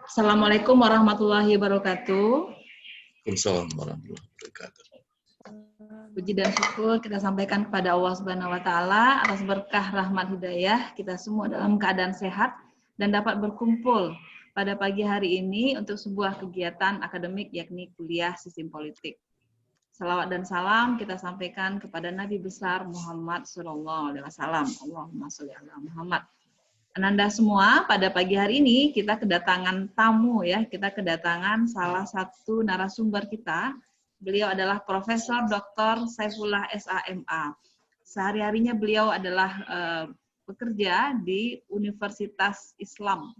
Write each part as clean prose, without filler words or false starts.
Assalamualaikum warahmatullahi wabarakatuh. Waalaikumsalam warahmatullahi wabarakatuh. Puji dan syukur kita sampaikan kepada Allah Subhanahu wa taala atas berkah rahmat hidayah kita semua dalam keadaan sehat dan dapat berkumpul pada pagi hari ini untuk sebuah kegiatan akademik yakni kuliah sistem politik. Salawat dan salam kita sampaikan kepada Nabi besar Muhammad sallallahu alaihi wasallam. Allahumma sholli ala Muhammad. Ananda semua, pada pagi hari ini kita kedatangan tamu ya, kita kedatangan salah satu narasumber kita. Beliau adalah Profesor Dr. Saifullah SAMA. Sehari-harinya beliau adalah bekerja di Universitas Islam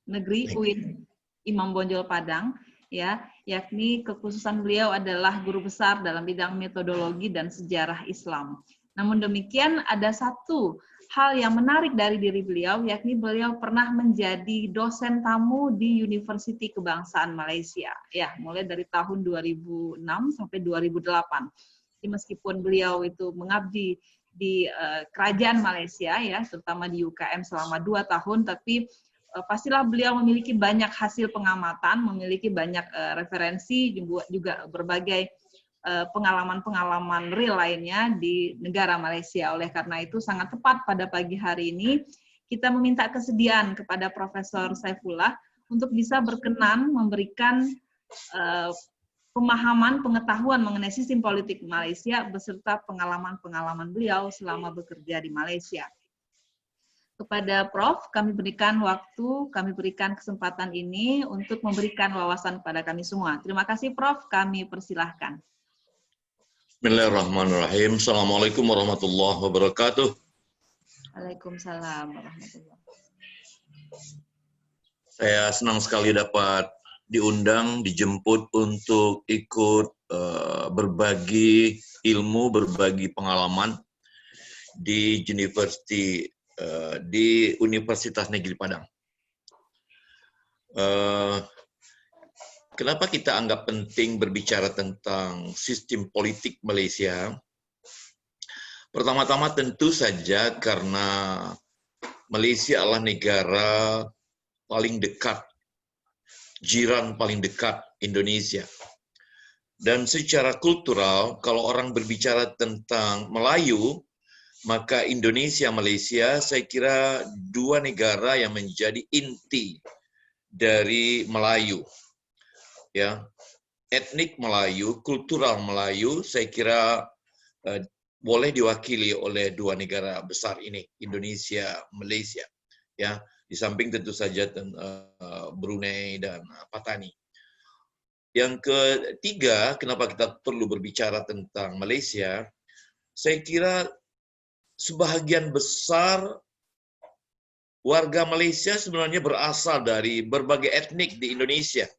Negeri UIN Imam Bonjol Padang, ya, yakni kekhususan beliau adalah guru besar dalam bidang metodologi dan sejarah Islam. Namun demikian ada satu hal yang menarik dari diri beliau, yakni beliau pernah menjadi dosen tamu di Universiti Kebangsaan Malaysia, ya, mulai dari tahun 2006 sampai 2008. Jadi meskipun beliau itu mengabdi di kerajaan Malaysia, ya, terutama di UKM selama 2 tahun, tapi pastilah beliau memiliki banyak hasil pengamatan, memiliki banyak referensi, juga berbagai pengalaman-pengalaman real lainnya di negara Malaysia. Oleh karena itu sangat tepat pada pagi hari ini kita meminta kesediaan kepada Profesor Saifullah untuk bisa berkenan memberikan pemahaman, pengetahuan mengenai sistem politik Malaysia beserta pengalaman-pengalaman beliau selama bekerja di Malaysia. Kepada Prof, kami berikan waktu, kami berikan kesempatan ini untuk memberikan wawasan kepada kami semua. Terima kasih Prof, kami persilahkan. Bismillahirrahmanirrahim. Assalamualaikum warahmatullahi wabarakatuh. Waalaikumsalam warahmatullahi wabarakatuh. Saya senang sekali dapat diundang, dijemput untuk ikut berbagi ilmu, berbagi pengalaman di Universitas Negeri Padang. Kenapa kita anggap penting berbicara tentang sistem politik Malaysia? Pertama-tama tentu saja karena Malaysia adalah negara paling dekat, jiran paling dekat Indonesia. Dan secara kultural, kalau orang berbicara tentang Melayu, maka Indonesia, Malaysia, saya kira dua negara yang menjadi inti dari Melayu. Ya, etnik Melayu, kultural Melayu, saya kira boleh diwakili oleh dua negara besar ini, Indonesia, Malaysia. Ya, di samping tentu saja Brunei dan Patani. Yang ketiga, kenapa kita perlu berbicara tentang Malaysia? Saya kira sebahagian besar warga Malaysia sebenarnya berasal dari berbagai etnik di Indonesia.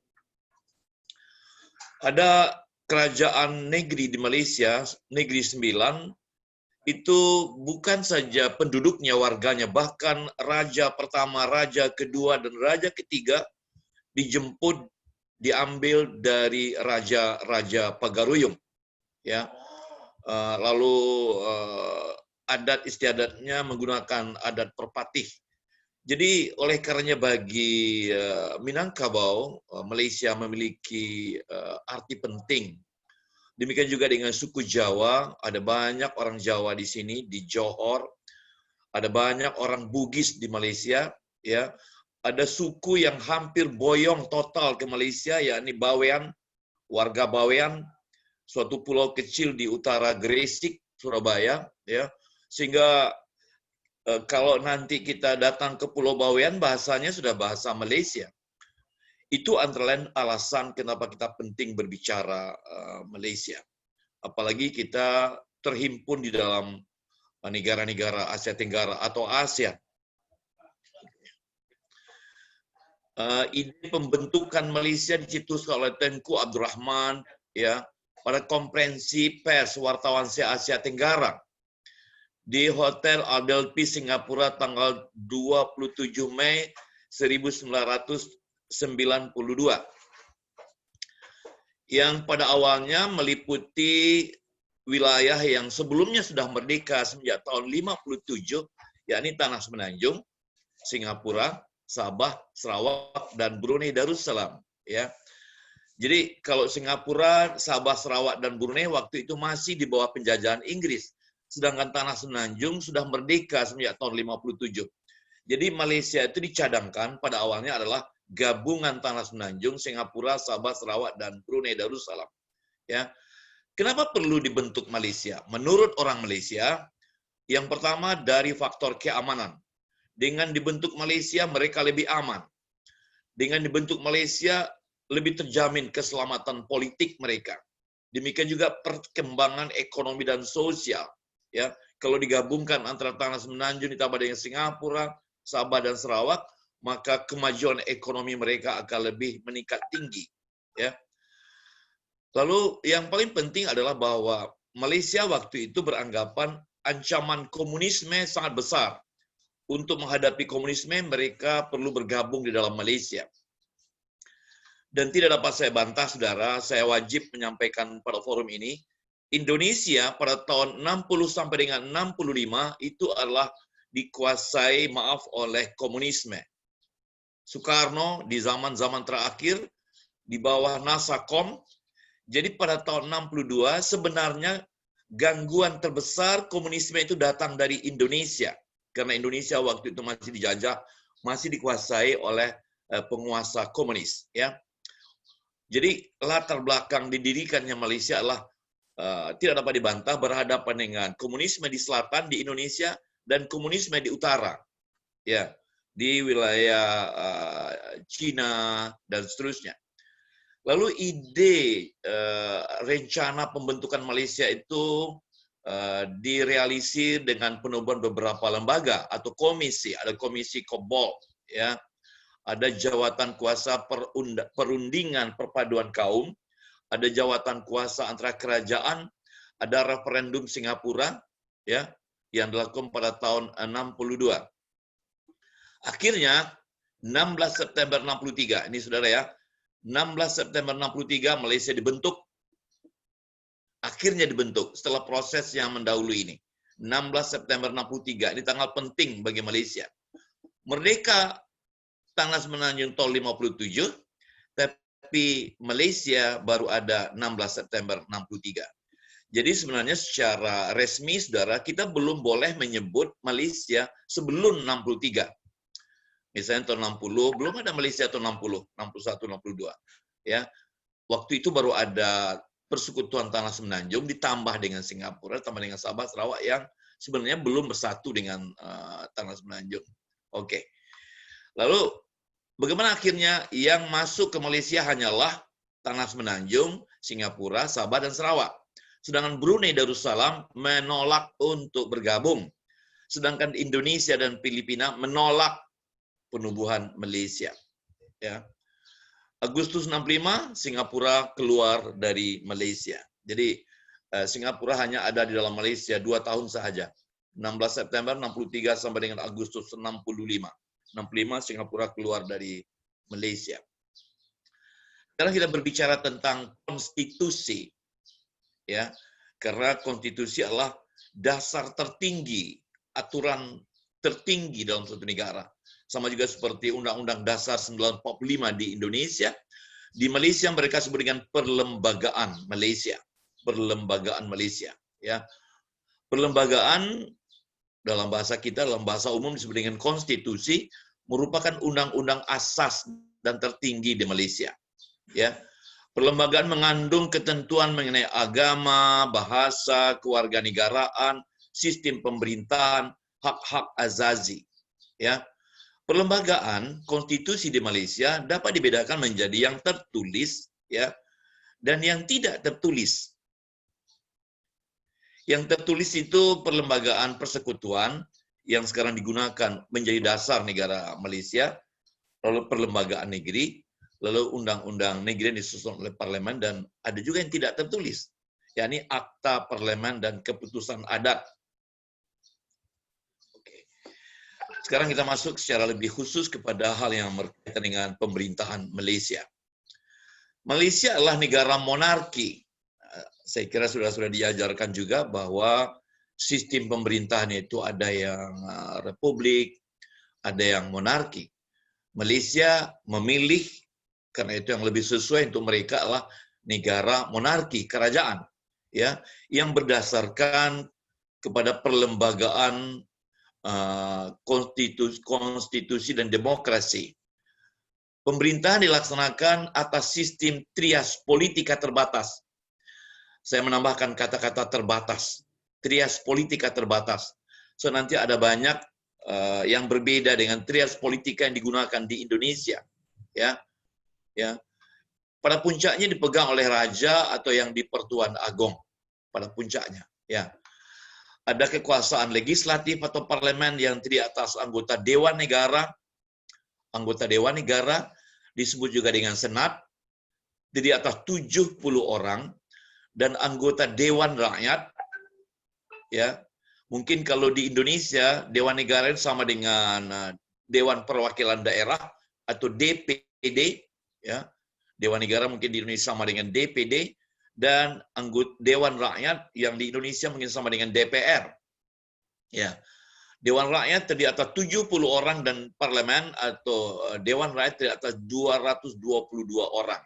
Ada kerajaan negeri di Malaysia, Negeri Sembilan, itu bukan saja penduduknya, warganya, bahkan raja pertama, raja kedua, dan raja ketiga dijemput, diambil dari raja-raja Pagaruyung. Ya, lalu adat istiadatnya menggunakan adat perpatih. Jadi oleh karenanya bagi Minangkabau, Malaysia memiliki arti penting. Demikian juga dengan suku Jawa, ada banyak orang Jawa di sini, di Johor, ada banyak orang Bugis di Malaysia, ya. Ada suku yang hampir boyong total ke Malaysia, yakni Bawean, warga Bawean, suatu pulau kecil di utara Gresik, Surabaya, ya. Sehingga kalau nanti kita datang ke Pulau Bawean, bahasanya sudah bahasa Malaysia. Itu antara lain alasan kenapa kita penting berbicara Malaysia. Apalagi kita terhimpun di dalam negara-negara Asia Tenggara atau ASEAN. Ide pembentukan Malaysia dicetuskan oleh Tengku Abdul Rahman, ya, pada konferensi pers wartawan se-Asia Tenggara di Hotel Adelphi Singapura tanggal 27 Mei 1992. Yang pada awalnya meliputi wilayah yang sebelumnya sudah merdeka sejak tahun 57, yakni Tanah Semenanjung, Singapura, Sabah, Sarawak, dan Brunei Darussalam. Ya, jadi kalau Singapura, Sabah, Sarawak, dan Brunei waktu itu masih di bawah penjajahan Inggris. Sedangkan Tanah Semenanjung sudah merdeka semenjak tahun 57. Jadi Malaysia itu dicadangkan pada awalnya adalah gabungan Tanah Semenanjung, Singapura, Sabah, Sarawak, dan Brunei Darussalam. Ya, kenapa perlu dibentuk Malaysia? Menurut orang Malaysia, yang pertama dari faktor keamanan. Dengan dibentuk Malaysia, mereka lebih aman. Dengan dibentuk Malaysia, lebih terjamin keselamatan politik mereka. Demikian juga perkembangan ekonomi dan sosial. Ya, kalau digabungkan antara Tanah Semenanjung ditambah dengan Singapura, Sabah, dan Sarawak, maka kemajuan ekonomi mereka akan lebih meningkat tinggi. Ya. Lalu yang paling penting adalah bahwa Malaysia waktu itu beranggapan ancaman komunisme sangat besar. Untuk menghadapi komunisme, mereka perlu bergabung di dalam Malaysia. Dan tidak dapat saya bantah, saudara, saya wajib menyampaikan pada forum ini, Indonesia pada tahun 60 sampai dengan 65 itu adalah dikuasai, oleh komunisme. Soekarno di zaman-zaman terakhir, di bawah Nasakom, jadi pada tahun 62 sebenarnya gangguan terbesar komunisme itu datang dari Indonesia. Karena Indonesia waktu itu masih dijajah, masih dikuasai oleh penguasa komunis. Ya. Jadi latar belakang didirikannya Malaysia adalah tidak dapat dibantah, berhadapan dengan komunisme di selatan di Indonesia dan komunisme di utara, ya, di wilayah Cina dan seterusnya. Lalu ide rencana pembentukan Malaysia itu direalisir dengan penubuhan beberapa lembaga atau komisi. Ada komisi Kobol, ya. Ada jawatan kuasa perundingan perpaduan kaum, ada jawatan kuasa antara kerajaan, ada referendum Singapura, ya, yang dilakukan pada tahun 62. Akhirnya 16 September 63, ini saudara ya, 16 September 63 Malaysia dibentuk. Akhirnya dibentuk setelah proses yang mendahului ini. 16 September 63, ini tanggal penting bagi Malaysia. Merdeka Tanah Semenanjung tahun 57, tapi Malaysia baru ada 16 September 63. Jadi sebenarnya secara resmi, saudara, kita belum boleh menyebut Malaysia sebelum 63. Misalnya tahun 60, belum ada Malaysia tahun 60, 61, 62. Ya. Waktu itu baru ada Persekutuan Tanah Semenanjung ditambah dengan Singapura, tambah dengan Sabah, Sarawak yang sebenarnya belum bersatu dengan Tanah Semenanjung. Oke. Lalu bagaimana akhirnya yang masuk ke Malaysia hanyalah Tanah Semenanjung, Singapura, Sabah, dan Sarawak. Sedangkan Brunei Darussalam menolak untuk bergabung. Sedangkan Indonesia dan Filipina menolak penubuhan Malaysia. Ya. Agustus 65, Singapura keluar dari Malaysia. Jadi Singapura hanya ada di dalam Malaysia 2 tahun sahaja. 16 September 63 sampai dengan Agustus 65. 65 Singapura keluar dari Malaysia. Sekarang kita berbicara tentang konstitusi. Ya. Karena konstitusi adalah dasar tertinggi, aturan tertinggi dalam suatu negara. Sama juga seperti Undang-Undang Dasar 1945 di Indonesia. Di Malaysia mereka sebut dengan Perlembagaan Malaysia. Perlembagaan Malaysia. Ya. Perlembagaan dalam bahasa kita, dalam bahasa umum disebut dengan konstitusi, merupakan undang-undang asas dan tertinggi di Malaysia. Ya. Perlembagaan mengandung ketentuan mengenai agama, bahasa, kewarganegaraan, sistem pemerintahan, hak-hak azazi. Ya. Perlembagaan konstitusi di Malaysia dapat dibedakan menjadi yang tertulis, ya, dan yang tidak tertulis. Yang tertulis itu perlembagaan persekutuan yang sekarang digunakan menjadi dasar negara Malaysia, lalu perlembagaan negeri, lalu undang-undang negeri yang disusun oleh parlemen, dan ada juga yang tidak tertulis, yakni akta parlemen dan keputusan adat. Sekarang kita masuk secara lebih khusus kepada hal yang berkaitan dengan pemerintahan Malaysia. Malaysia adalah negara monarki. Saya kira sudah diajarkan juga bahwa sistem pemerintahan itu ada yang republik, ada yang monarki. Malaysia memilih, karena itu yang lebih sesuai untuk mereka adalah negara monarki, kerajaan, ya, yang berdasarkan kepada perlembagaan konstitusi dan demokrasi. Pemerintahan dilaksanakan atas sistem trias politika terbatas. Saya menambahkan kata-kata terbatas. Trias politika terbatas. So nanti ada banyak yang berbeda dengan trias politika yang digunakan di Indonesia. Ya, ya. Pada puncaknya dipegang oleh raja atau yang di Pertuan Agong. Pada puncaknya. Ya. Ada kekuasaan legislatif atau parlemen yang terdiri atas anggota Dewan Negara. Anggota Dewan Negara disebut juga dengan Senat, terdiri atas 70 orang, dan anggota Dewan Rakyat. Ya, mungkin kalau di Indonesia Dewan Negara itu sama dengan Dewan Perwakilan Daerah atau DPD. Ya, Dewan Negara mungkin di Indonesia sama dengan DPD, dan anggota Dewan Rakyat yang di Indonesia mungkin sama dengan DPR. Ya. Dewan Rakyat terdiri atas 70 orang dan parlemen atau Dewan Rakyat terdiri atas 222 orang.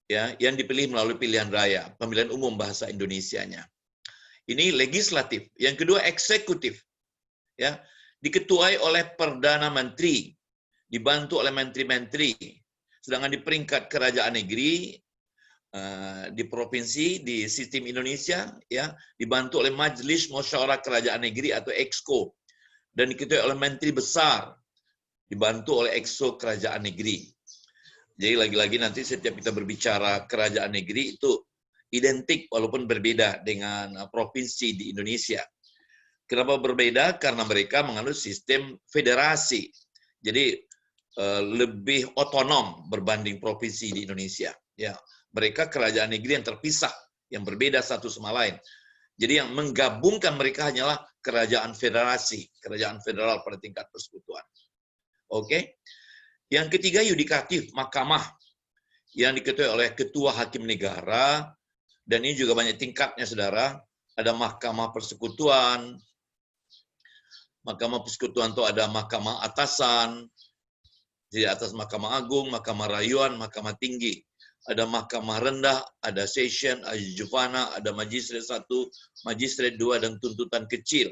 Ya, yang dipilih melalui pilihan raya, pemilihan umum bahasa Indonesianya. Ini legislatif. Yang kedua eksekutif. Ya, diketuai oleh Perdana Menteri, dibantu oleh menteri-menteri. Sedangkan di peringkat kerajaan negeri di provinsi di sistem Indonesia, ya, dibantu oleh Majelis Musyawarah Kerajaan Negeri atau EXCO, dan diketuai oleh Menteri Besar, dibantu oleh EXCO Kerajaan Negeri. Jadi lagi-lagi nanti setiap kita berbicara kerajaan negeri itu identik walaupun berbeda dengan provinsi di Indonesia. Kenapa berbeda? Karena mereka menganut sistem federasi, jadi lebih otonom berbanding provinsi di Indonesia. Ya. Mereka kerajaan negeri yang terpisah, yang berbeda satu sama lain. Jadi yang menggabungkan mereka hanyalah kerajaan federasi, kerajaan federal pada tingkat persekutuan. Oke. Yang ketiga yudikatif, mahkamah, yang diketuai oleh ketua hakim negara, dan ini juga banyak tingkatnya, saudara. Ada mahkamah persekutuan. Mahkamah persekutuan itu ada mahkamah atasan, di atas mahkamah agung, mahkamah rayuan, mahkamah tinggi. Ada mahkamah rendah, ada session, ada juvana, ada magistrat 1, magistrat 2, dan tuntutan kecil.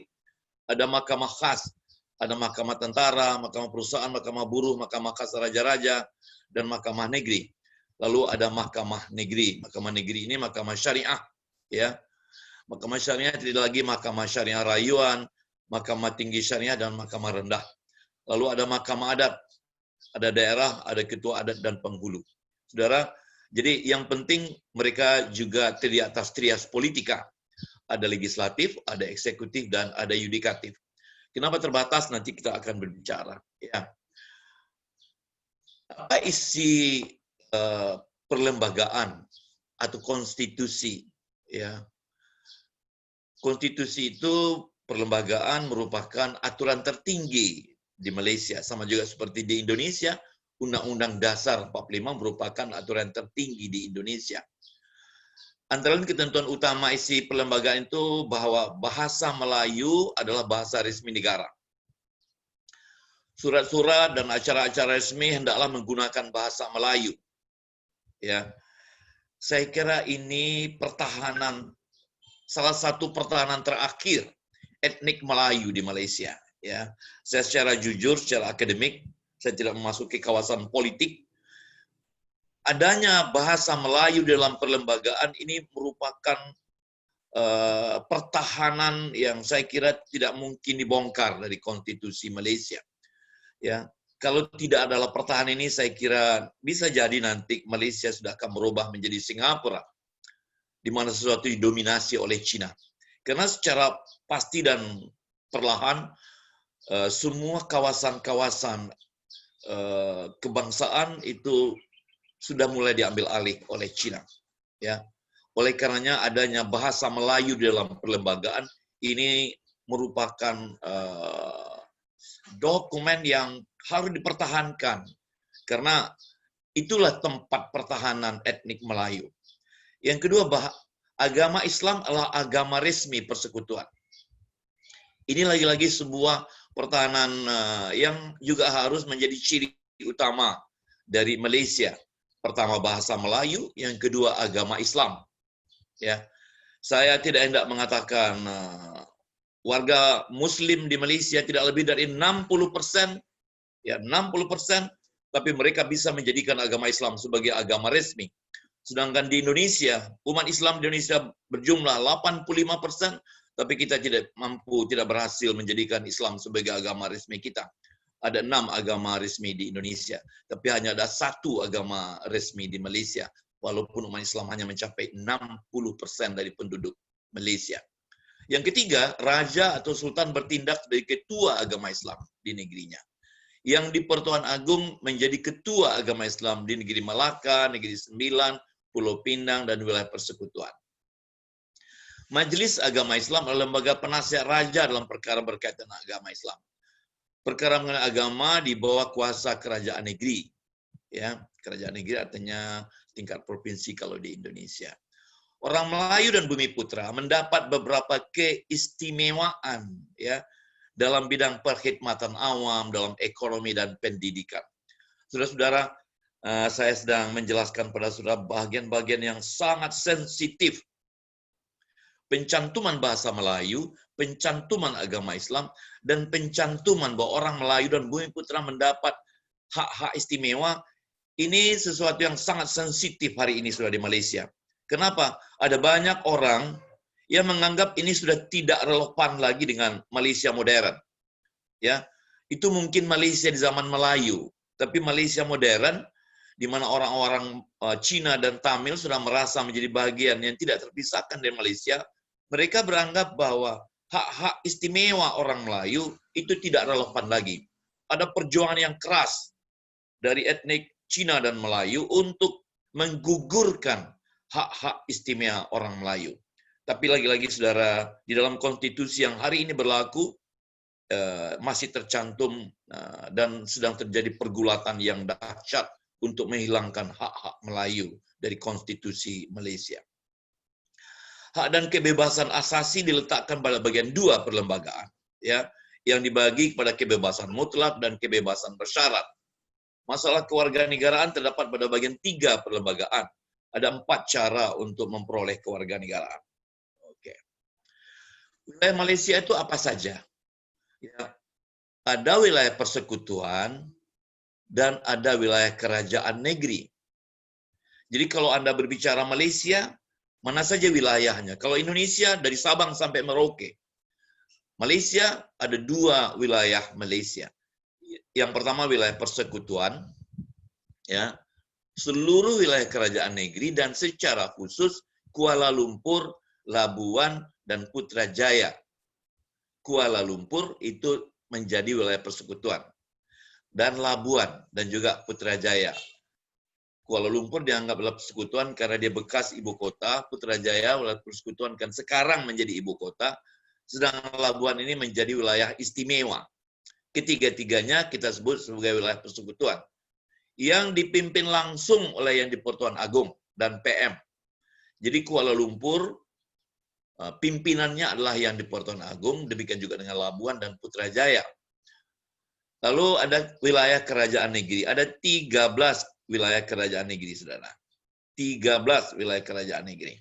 Ada mahkamah khas, ada mahkamah tentara, mahkamah perusahaan, mahkamah buruh, mahkamah khas raja-raja, dan mahkamah negeri. Lalu ada mahkamah negeri. Mahkamah negeri ini mahkamah syariah. Ya. Mahkamah syariah tidak lagi mahkamah syariah rayuan, mahkamah tinggi syariah, dan mahkamah rendah. Lalu ada mahkamah adat. Ada daerah, ada ketua adat, dan penghulu. Saudara, jadi yang penting mereka juga terdiri atas trias politika. Ada legislatif, ada eksekutif, dan ada yudikatif. Kenapa terbatas? Nanti kita akan berbicara. Ya. Apa isi perlembagaan atau konstitusi? Ya. Konstitusi itu perlembagaan merupakan aturan tertinggi di Malaysia. Sama juga seperti di Indonesia, Undang-Undang Dasar 45 merupakan aturan tertinggi di Indonesia. Antara lain ketentuan utama isi perlembagaan itu bahwa bahasa Melayu adalah bahasa resmi negara. Surat-surat dan acara-acara resmi hendaklah menggunakan bahasa Melayu. Ya, saya kira ini pertahanan, salah satu pertahanan terakhir etnik Melayu di Malaysia. Ya, saya secara jujur, secara akademik, saya tidak memasuki kawasan politik. Adanya bahasa Melayu dalam perlembagaan ini merupakan pertahanan yang saya kira tidak mungkin dibongkar dari konstitusi Malaysia. Ya, kalau tidak adalah pertahanan ini, saya kira bisa jadi nanti Malaysia sudah akan berubah menjadi Singapura, di mana sesuatu didominasi oleh Cina. Karena secara pasti dan perlahan semua kawasan-kawasan kebangsaan itu sudah mulai diambil alih oleh Cina. Ya, oleh karenanya adanya bahasa Melayu dalam perlembagaan ini merupakan dokumen yang harus dipertahankan karena itulah tempat pertahanan etnik Melayu. Yang kedua, agama Islam adalah agama resmi persekutuan. Ini lagi-lagi sebuah pertahanan yang juga harus menjadi ciri utama dari Malaysia. Pertama bahasa Melayu, yang kedua agama Islam. Ya, saya tidak hendak mengatakan warga Muslim di Malaysia tidak lebih dari 60%, ya 60%, tapi mereka bisa menjadikan agama Islam sebagai agama resmi. Sedangkan di Indonesia, umat Islam di Indonesia berjumlah 85%, tapi kita tidak berhasil menjadikan Islam sebagai agama resmi kita. Ada 6 agama resmi di Indonesia, tapi hanya ada 1 agama resmi di Malaysia, walaupun umat Islam hanya mencapai 60% dari penduduk Malaysia. Yang ketiga, raja atau sultan bertindak sebagai ketua agama Islam di negerinya. Yang di Pertuan Agung menjadi ketua agama Islam di negeri Melaka, Negeri Sembilan, Pulau Pinang, dan wilayah persekutuan. Majelis Agama Islam adalah lembaga penasihat raja dalam perkara berkaitan dengan agama Islam. Perkara mengenai agama di bawah kuasa kerajaan negeri. Ya, kerajaan negeri artinya tingkat provinsi kalau di Indonesia. Orang Melayu dan Bumi Putra mendapat beberapa keistimewaan ya dalam bidang perkhidmatan awam, dalam ekonomi dan pendidikan. Saudara-saudara, saya sedang menjelaskan pada saudara bagian-bagian yang sangat sensitif. Pencantuman bahasa Melayu, pencantuman agama Islam, dan pencantuman bahwa orang Melayu dan Bumi Putra mendapat hak-hak istimewa, ini sesuatu yang sangat sensitif hari ini sudah di Malaysia. Kenapa? Ada banyak orang yang menganggap ini sudah tidak relevan lagi dengan Malaysia modern. Ya, itu mungkin Malaysia di zaman Melayu, tapi Malaysia modern di mana orang-orang Cina dan Tamil sudah merasa menjadi bagian yang tidak terpisahkan dari Malaysia. Mereka beranggap bahwa hak-hak istimewa orang Melayu itu tidak relevan lagi. Ada perjuangan yang keras dari etnik Cina dan Melayu untuk menggugurkan hak-hak istimewa orang Melayu. Tapi lagi-lagi saudara, di dalam konstitusi yang hari ini berlaku, masih tercantum dan sedang terjadi pergulatan yang dahsyat untuk menghilangkan hak-hak Melayu dari konstitusi Malaysia. Hak dan kebebasan asasi diletakkan pada bagian 2 perlembagaan, ya, yang dibagi kepada kebebasan mutlak dan kebebasan bersyarat. Masalah kewarganegaraan terdapat pada bagian 3 perlembagaan. Ada 4 cara untuk memperoleh kewarganegaraan. Oke. Wilayah Malaysia itu apa saja? Ya, ada wilayah persekutuan dan ada wilayah kerajaan negeri. Jadi kalau Anda berbicara Malaysia, mana saja wilayahnya? Kalau Indonesia dari Sabang sampai Merauke. Malaysia ada 2 wilayah Malaysia. Yang pertama wilayah persekutuan, ya, seluruh wilayah kerajaan negeri dan secara khusus Kuala Lumpur, Labuan, dan Putrajaya. Kuala Lumpur itu menjadi wilayah persekutuan. Dan Labuan dan juga Putrajaya. Kuala Lumpur dianggap adalah persekutuan karena dia bekas ibu kota, Putrajaya wilayah persekutuan kan sekarang menjadi ibu kota, sedangkan Labuan ini menjadi wilayah istimewa. Ketiga-tiganya kita sebut sebagai wilayah persekutuan yang dipimpin langsung oleh yang di Pertuan Agung dan PM. Jadi Kuala Lumpur pimpinannya adalah yang di Pertuan Agung, demikian juga dengan Labuan dan Putrajaya. Lalu ada wilayah kerajaan negeri, ada 13 wilayah kerajaan negeri, saudara. 13 wilayah kerajaan negeri.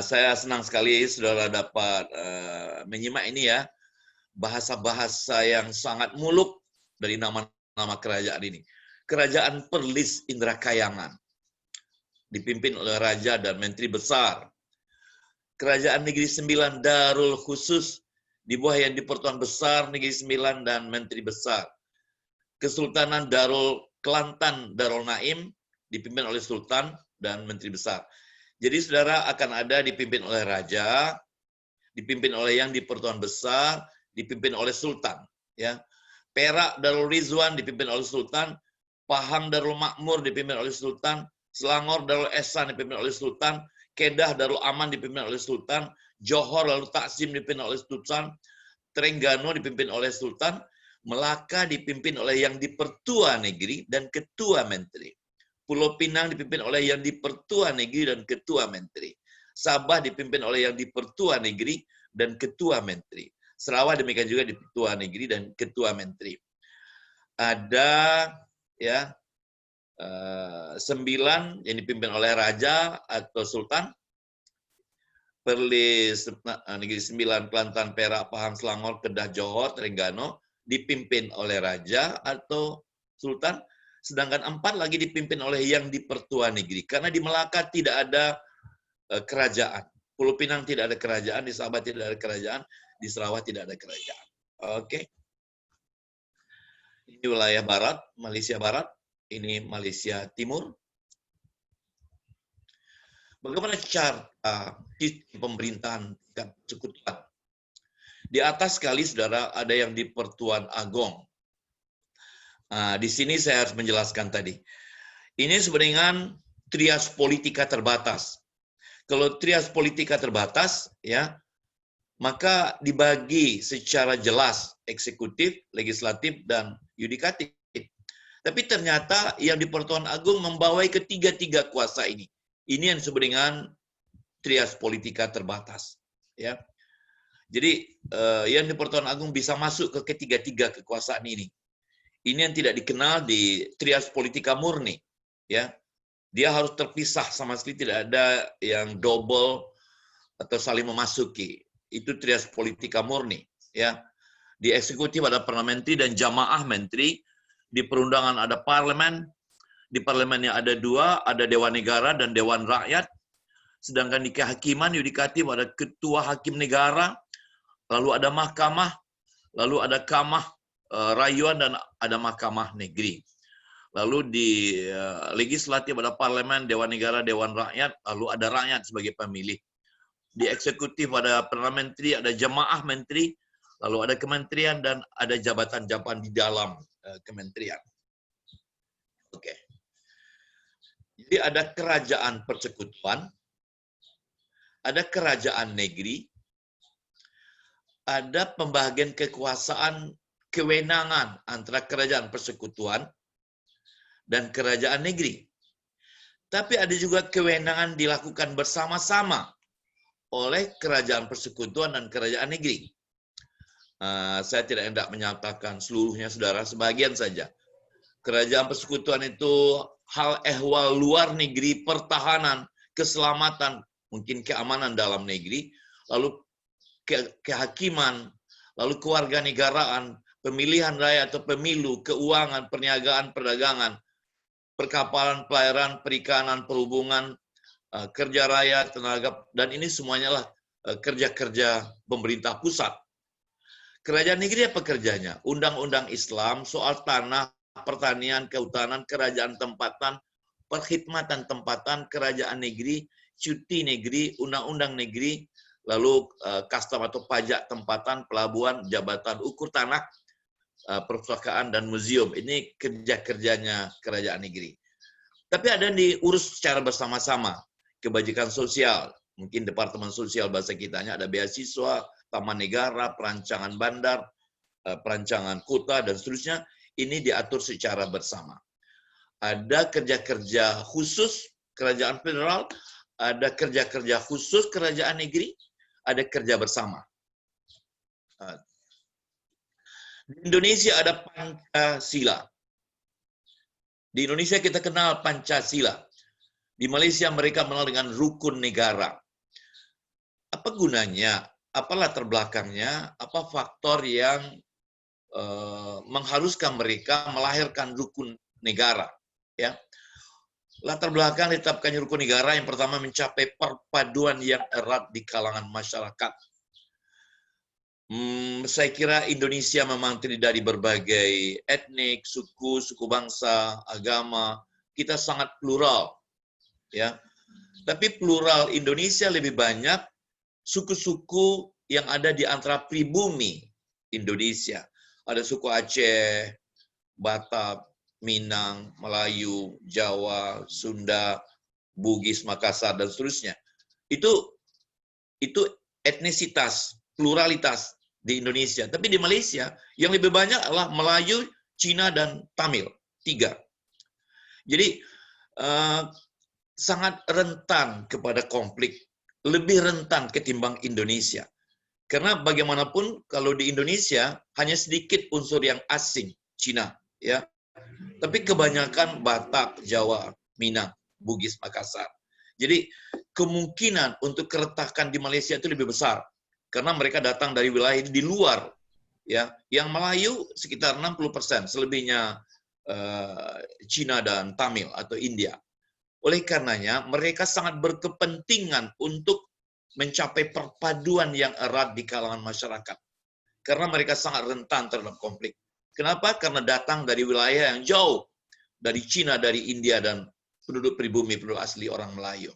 Saya senang sekali saudara dapat menyimak ini ya, bahasa-bahasa yang sangat muluk dari nama-nama kerajaan ini. Kerajaan Perlis Indrakayangan, dipimpin oleh Raja dan Menteri Besar. Kerajaan Negeri Sembilan Darul Khusus, di bawah yang di Pertuan Besar, Negeri Sembilan, dan Menteri Besar. Kesultanan Darul Kelantan Darul Naim, dipimpin oleh Sultan dan Menteri Besar. Jadi saudara akan ada dipimpin oleh Raja, dipimpin oleh yang di Pertuan Besar, dipimpin oleh Sultan. Ya. Perak Darul Rizwan dipimpin oleh Sultan, Pahang Darul Makmur dipimpin oleh Sultan, Selangor Darul Ehsan dipimpin oleh Sultan, Kedah Darul Aman dipimpin oleh Sultan, Johor lalu Taksim dipimpin oleh Sultan, Terengganu dipimpin oleh Sultan, Melaka dipimpin oleh yang di Pertua Negeri dan Ketua Menteri. Pulau Pinang dipimpin oleh yang di Pertua Negeri dan Ketua Menteri. Sabah dipimpin oleh yang di Pertua Negeri dan Ketua Menteri. Sarawak demikian juga di ketua negeri dan ketua menteri. Ada ya 9 yang dipimpin oleh raja atau sultan. Perlis Negeri 9, Kelantan, Perak, Pahang, Selangor, Kedah, Johor, Terengganu dipimpin oleh raja atau sultan, sedangkan 4 lagi dipimpin oleh yang di pertua negeri. Karena di Melaka tidak ada kerajaan. Pulau Pinang tidak ada kerajaan, di Sabah tidak ada kerajaan, di Sarawak tidak ada kerajaan. Oke. Ini wilayah barat, Malaysia Barat, ini Malaysia Timur. Bagaimana cara sistem pemerintahan tingkat persekutuan? Di atas sekali, saudara, ada yang di Pertuan Agong. Di sini saya harus menjelaskan tadi. Ini sebenarnya trias politika terbatas. Kalau trias politika terbatas, ya, maka dibagi secara jelas eksekutif, legislatif, dan yudikatif. Tapi ternyata yang di Pertuan Agung membawai ketiga-tiga kuasa ini. Ini yang disebut dengan trias politika terbatas. Ya. Jadi yang di Pertuan Agung bisa masuk ke ketiga-tiga kekuasaan ini. Ini yang tidak dikenal di trias politika murni. Ya. Dia harus terpisah, sama sekali tidak ada yang double atau saling memasuki. Itu trias politika murni. Ya. Di eksekutif ada perdana menteri dan jamaah menteri. Di perundangan ada parlemen. Di parlemennya ada 2, ada Dewan Negara dan Dewan Rakyat. Sedangkan di kehakiman yudikatif ada Ketua Hakim Negara, lalu ada Mahkamah, lalu ada Kamah Rayuan dan ada Mahkamah Negeri. Lalu di legislatif ada Parlemen, Dewan Negara, Dewan Rakyat, lalu ada rakyat sebagai pemilih. Di eksekutif ada Perdana Menteri, ada jamaah menteri, lalu ada kementerian dan ada jabatan-jabatan di dalam kementerian. Oke. Jadi ada kerajaan persekutuan, ada kerajaan negeri, ada pembagian kekuasaan kewenangan antara kerajaan persekutuan dan kerajaan negeri. Tapi ada juga kewenangan dilakukan bersama-sama oleh kerajaan persekutuan dan kerajaan negeri. Saya tidak hendak menyatakan seluruhnya, saudara, sebagian saja. Kerajaan persekutuan itu hal ehwal luar negeri, pertahanan, keselamatan, mungkin keamanan dalam negeri, lalu kehakiman, lalu kewarganegaraan, pemilihan raya atau pemilu, keuangan, perniagaan, perdagangan, perkapalan, pelayaran, perikanan, perhubungan, kerja raya, tenaga, dan ini semuanya lah kerja-kerja pemerintah pusat. Kerajaan negeri apa kerjanya? Undang-undang Islam, soal tanah, pertanian, kehutanan, kerajaan tempatan, perkhidmatan tempatan, kerajaan negeri, cuti negeri, undang-undang negeri, lalu custom atau pajak tempatan, pelabuhan, jabatan ukur tanah, perpustakaan, dan museum. Ini kerja-kerjanya kerajaan negeri. Tapi ada yang diurus secara bersama-sama. Kebajikan sosial, mungkin Departemen Sosial bahasa kitanya, ada beasiswa, taman negara, perancangan bandar, perancangan kota, dan seterusnya. Ini diatur secara bersama. Ada kerja-kerja khusus kerajaan federal, ada kerja-kerja khusus kerajaan negeri, ada kerja bersama. Di Indonesia ada Pancasila. Di Indonesia kita kenal Pancasila. Di Malaysia mereka mengenal dengan rukun negara. Apa gunanya? Apa latar belakangnya? Apa faktor yang mengharuskan mereka melahirkan rukun negara? Ya, latar belakang ditetapkannya rukun negara yang pertama mencapai perpaduan yang erat di kalangan masyarakat. Saya kira Indonesia memang terdiri dari berbagai etnik, suku, suku bangsa, agama. Kita sangat plural, ya. Tapi plural Indonesia lebih banyak suku-suku yang ada di antara pribumi Indonesia. Ada suku Aceh, Batak, Minang, Melayu, Jawa, Sunda, Bugis, Makassar, dan seterusnya. Itu etnisitas, pluralitas di Indonesia. Tapi di Malaysia, yang lebih banyak adalah Melayu, Cina, dan Tamil. 3. Jadi, sangat rentan kepada konflik. Lebih rentan ketimbang Indonesia. Karena bagaimanapun kalau di Indonesia hanya sedikit unsur yang asing, Cina, ya. Tapi kebanyakan Batak, Jawa, Minang, Bugis, Makassar. Jadi kemungkinan untuk keretakan di Malaysia itu lebih besar karena mereka datang dari wilayah di luar, ya. Yang Melayu sekitar 60%, selebihnya Cina dan Tamil atau India. Oleh karenanya mereka sangat berkepentingan untuk mencapai perpaduan yang erat di kalangan masyarakat. Karena mereka sangat rentan terhadap konflik. Kenapa? Karena datang dari wilayah yang jauh. Dari Cina, dari India, dan penduduk pribumi, penduduk asli orang Melayu.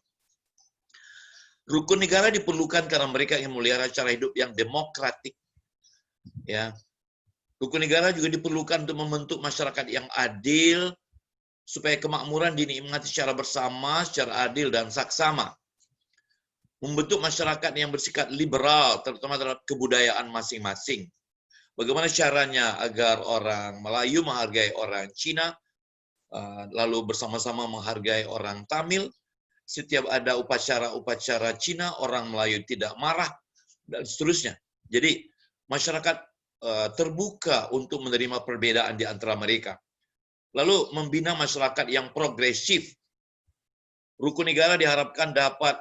Rukun negara diperlukan karena mereka ingin memelihara cara hidup yang demokratik. Ya. Rukun negara juga diperlukan untuk membentuk masyarakat yang adil, supaya kemakmuran dinikmati secara bersama, secara adil dan saksama. Membentuk masyarakat yang bersikap liberal, terutama terhadap kebudayaan masing-masing. Bagaimana caranya agar orang Melayu menghargai orang Cina, lalu bersama-sama menghargai orang Tamil. Setiap ada upacara-upacara Cina, orang Melayu tidak marah, dan seterusnya. Jadi masyarakat terbuka untuk menerima perbedaan di antara mereka. Lalu membina masyarakat yang progresif. Rukun negara diharapkan dapat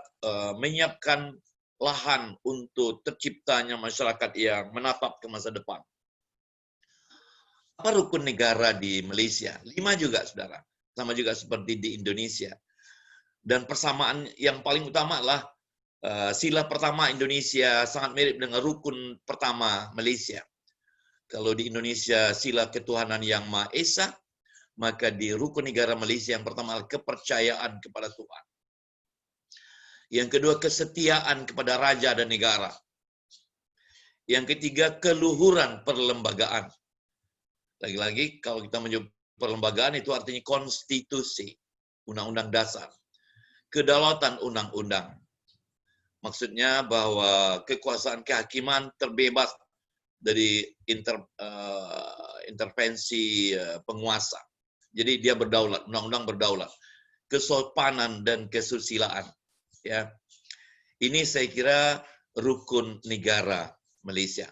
menyiapkan lahan untuk terciptanya masyarakat yang menatap ke masa depan. Apa rukun negara di Malaysia? 5 juga, saudara. Sama juga seperti di Indonesia. Dan persamaan yang paling utama adalah sila pertama Indonesia sangat mirip dengan rukun pertama Malaysia. Kalau di Indonesia sila ketuhanan yang Maha Esa, maka di rukun negara Malaysia yang pertama adalah kepercayaan kepada Tuhan. Yang kedua, kesetiaan kepada raja dan negara. Yang ketiga, keluhuran perlembagaan. Lagi-lagi, kalau kita menyebut perlembagaan, itu artinya konstitusi, undang-undang dasar. Kedaulatan undang-undang. Maksudnya bahwa kekuasaan kehakiman terbebas dari intervensi penguasa. Jadi dia berdaulat, undang-undang berdaulat. Kesopanan dan kesusilaan. Ya, ini saya kira rukun negara Malaysia.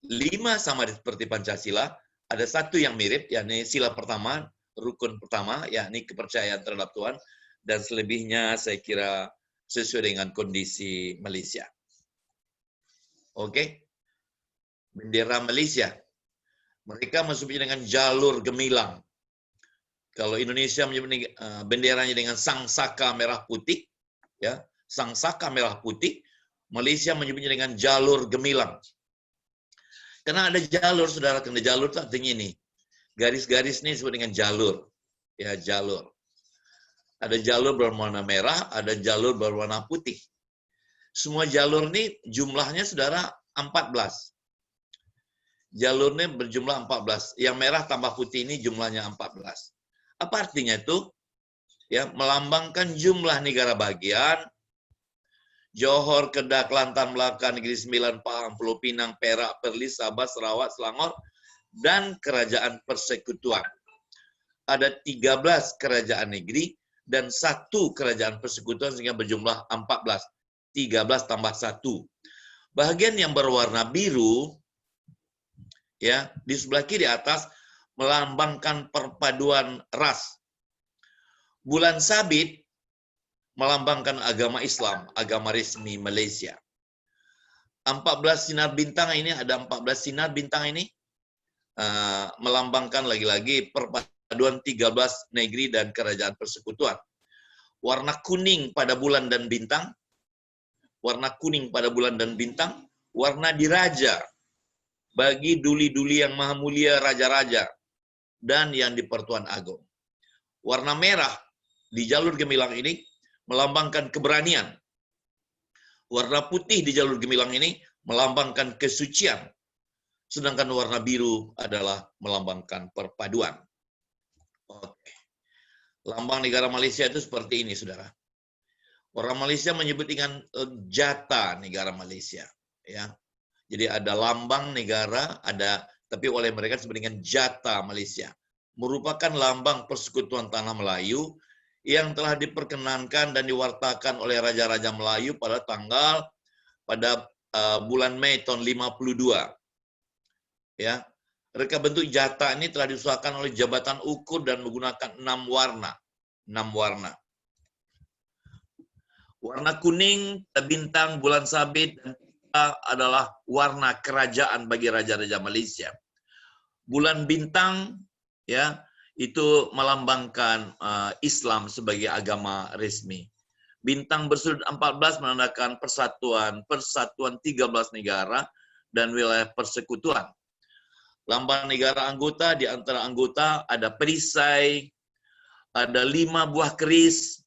5 sama seperti Pancasila, ada satu yang mirip, yakni sila pertama, rukun pertama, yakni kepercayaan terhadap Tuhan, dan selebihnya saya kira sesuai dengan kondisi Malaysia. Oke, bendera Malaysia, mereka menyebutnya dengan jalur gemilang. Kalau Indonesia menyebut benderanya dengan sang saka merah putih, ya, sang saka merah putih, Malaysia menyebutnya dengan jalur gemilang. Karena ada jalur, saudara, karena jalur itu artinya ini. Garis-garis ini disebut dengan jalur. Ya, jalur. Ada jalur berwarna merah, ada jalur berwarna putih. Semua jalur ini jumlahnya, saudara, 14. Jalurnya berjumlah 14. Yang merah tambah putih ini jumlahnya 14. Apa artinya itu? Ya, melambangkan jumlah negara bagian, Johor, Kedah, Kelantan, Melaka, Negeri Sembilan, Pahang, Pulau Pinang, Perak, Perlis, Sabah, Sarawak, Selangor, dan Kerajaan Persekutuan. Ada 13 kerajaan negeri dan 1 kerajaan persekutuan sehingga berjumlah 14. 13 tambah 1. Bahagian yang berwarna biru, ya, di sebelah kiri atas melambangkan perpaduan ras. Bulan sabit melambangkan agama Islam, agama resmi Malaysia. 14 sinar bintang ini, ada 14 sinar bintang ini melambangkan lagi-lagi perpaduan 13 negeri dan kerajaan persekutuan. Warna kuning pada bulan dan bintang, warna kuning pada bulan dan bintang, warna diraja bagi duli-duli yang maha mulia, raja-raja, dan yang di Pertuan Agong. Warna merah di jalur gemilang ini melambangkan keberanian. Warna putih di jalur gemilang ini melambangkan kesucian. Sedangkan warna biru adalah melambangkan perpaduan. Oke. Lambang negara Malaysia itu seperti ini, saudara. Orang Malaysia menyebut dengan jata negara Malaysia. Ya. Jadi ada lambang negara, ada, tapi oleh mereka disebut dengan jata Malaysia. Merupakan lambang persekutuan tanah Melayu yang telah diperkenankan dan diwartakan oleh raja-raja Melayu pada bulan Mei tahun 52. Ya, reka bentuk jata ini telah disuarakan oleh Jabatan Ukur dan menggunakan 6 warna. 6 warna. Warna kuning, bintang, bulan sabit, dan pita adalah warna kerajaan bagi raja-raja Malaysia. Bulan bintang, ya, itu melambangkan Islam sebagai agama resmi. Bintang bersudut 14 menandakan persatuan 13 negara dan wilayah persekutuan. Lambang negara anggota, di antara anggota ada perisai, ada 5 buah keris,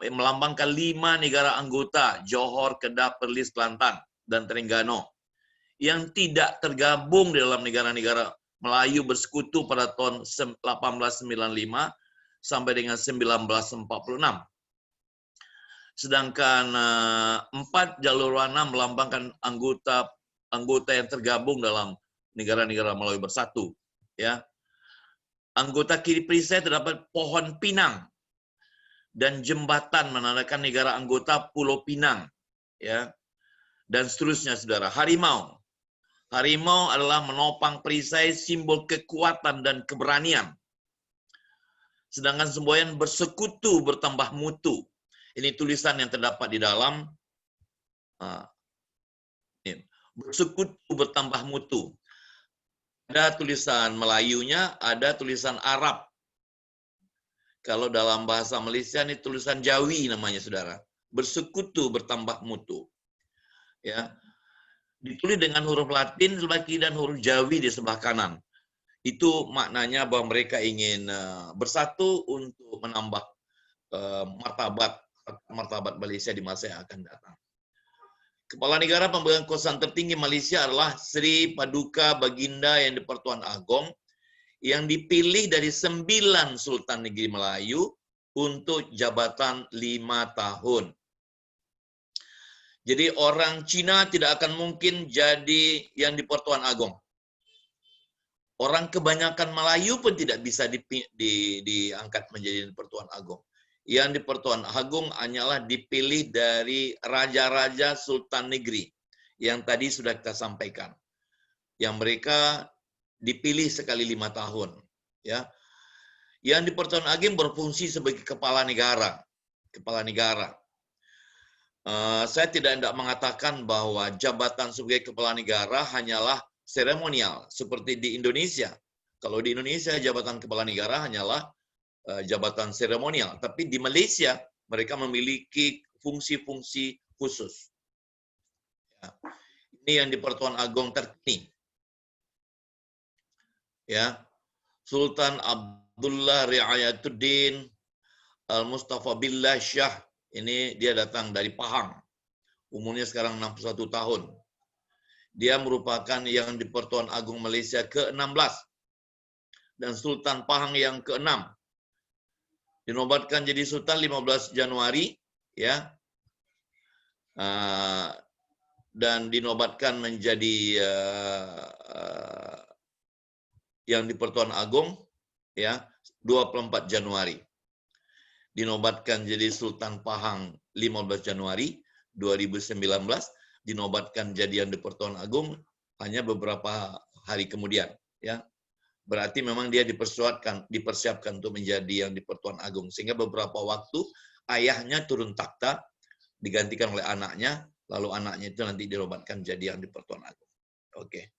melambangkan 5 negara anggota, Johor, Kedah, Perlis, Kelantan, dan Terengganu, yang tidak tergabung di dalam negara-negara Melayu bersekutu pada tahun 1895 sampai dengan 1946. Sedangkan 4 jalur warna melambangkan anggota yang tergabung dalam negara-negara Melayu bersatu. Ya, anggota kiri perisai terdapat pohon pinang dan jembatan menandakan negara anggota Pulau Pinang, ya, dan seterusnya, saudara. Harimau adalah menopang perisai, simbol kekuatan dan keberanian. Sedangkan semboyan bersekutu bertambah mutu. Ini tulisan yang terdapat di dalam. Bersekutu bertambah mutu. Ada tulisan Melayunya, ada tulisan Arab. Kalau dalam bahasa Malaysia ini tulisan Jawi namanya, saudara. Bersekutu bertambah mutu. Ya, ditulis dengan huruf Latin sebelah kiri dan huruf Jawi di sebelah kanan. Itu maknanya bahwa mereka ingin bersatu untuk menambah martabat Malaysia di masa yang akan datang. Kepala negara pemegang kekuasaan tertinggi Malaysia adalah Sri Paduka Baginda Yang di-Pertuan Agong, yang dipilih dari 9 Sultan Negeri Melayu untuk jabatan 5 tahun. Jadi orang Cina tidak akan mungkin jadi Yang di-Pertuan Agong. Orang kebanyakan Melayu pun tidak bisa diangkat menjadi Yang di-Pertuan Agong. Yang di-Pertuan Agong hanyalah dipilih dari raja-raja Sultan Negeri yang tadi sudah kita sampaikan. Yang mereka dipilih sekali 5 tahun. Ya, Yang di-Pertuan Agong berfungsi sebagai kepala negara. Kepala negara. Saya tidak mengatakan bahwa jabatan sebagai kepala negara hanyalah seremonial seperti di Indonesia. Kalau di Indonesia jabatan kepala negara hanyalah jabatan seremonial, tapi di Malaysia mereka memiliki fungsi-fungsi khusus. Ya. Ini Yang di-Pertuan Agong terkini. Ya, Sultan Abdullah Riayatuddin Al-Mustafa Billah Shah, ini dia datang dari Pahang. Umurnya sekarang 61 tahun. Dia merupakan Yang di-Pertuan Agong Malaysia ke-16 dan Sultan Pahang yang ke-6. Dinobatkan jadi Sultan 15 Januari, ya, dan dinobatkan menjadi Yang di-Pertuan Agong, ya, 24 Januari. Dinobatkan jadi Sultan Pahang 15 Januari 2019, dinobatkan jadi Yang di-Pertuan Agong hanya beberapa hari kemudian, ya. Berarti memang dia dipersiapkan untuk menjadi Yang di-Pertuan Agong, sehingga beberapa waktu ayahnya turun takhta digantikan oleh anaknya, lalu anaknya itu nanti dinobatkan jadi Yang di-Pertuan Agong. Oke.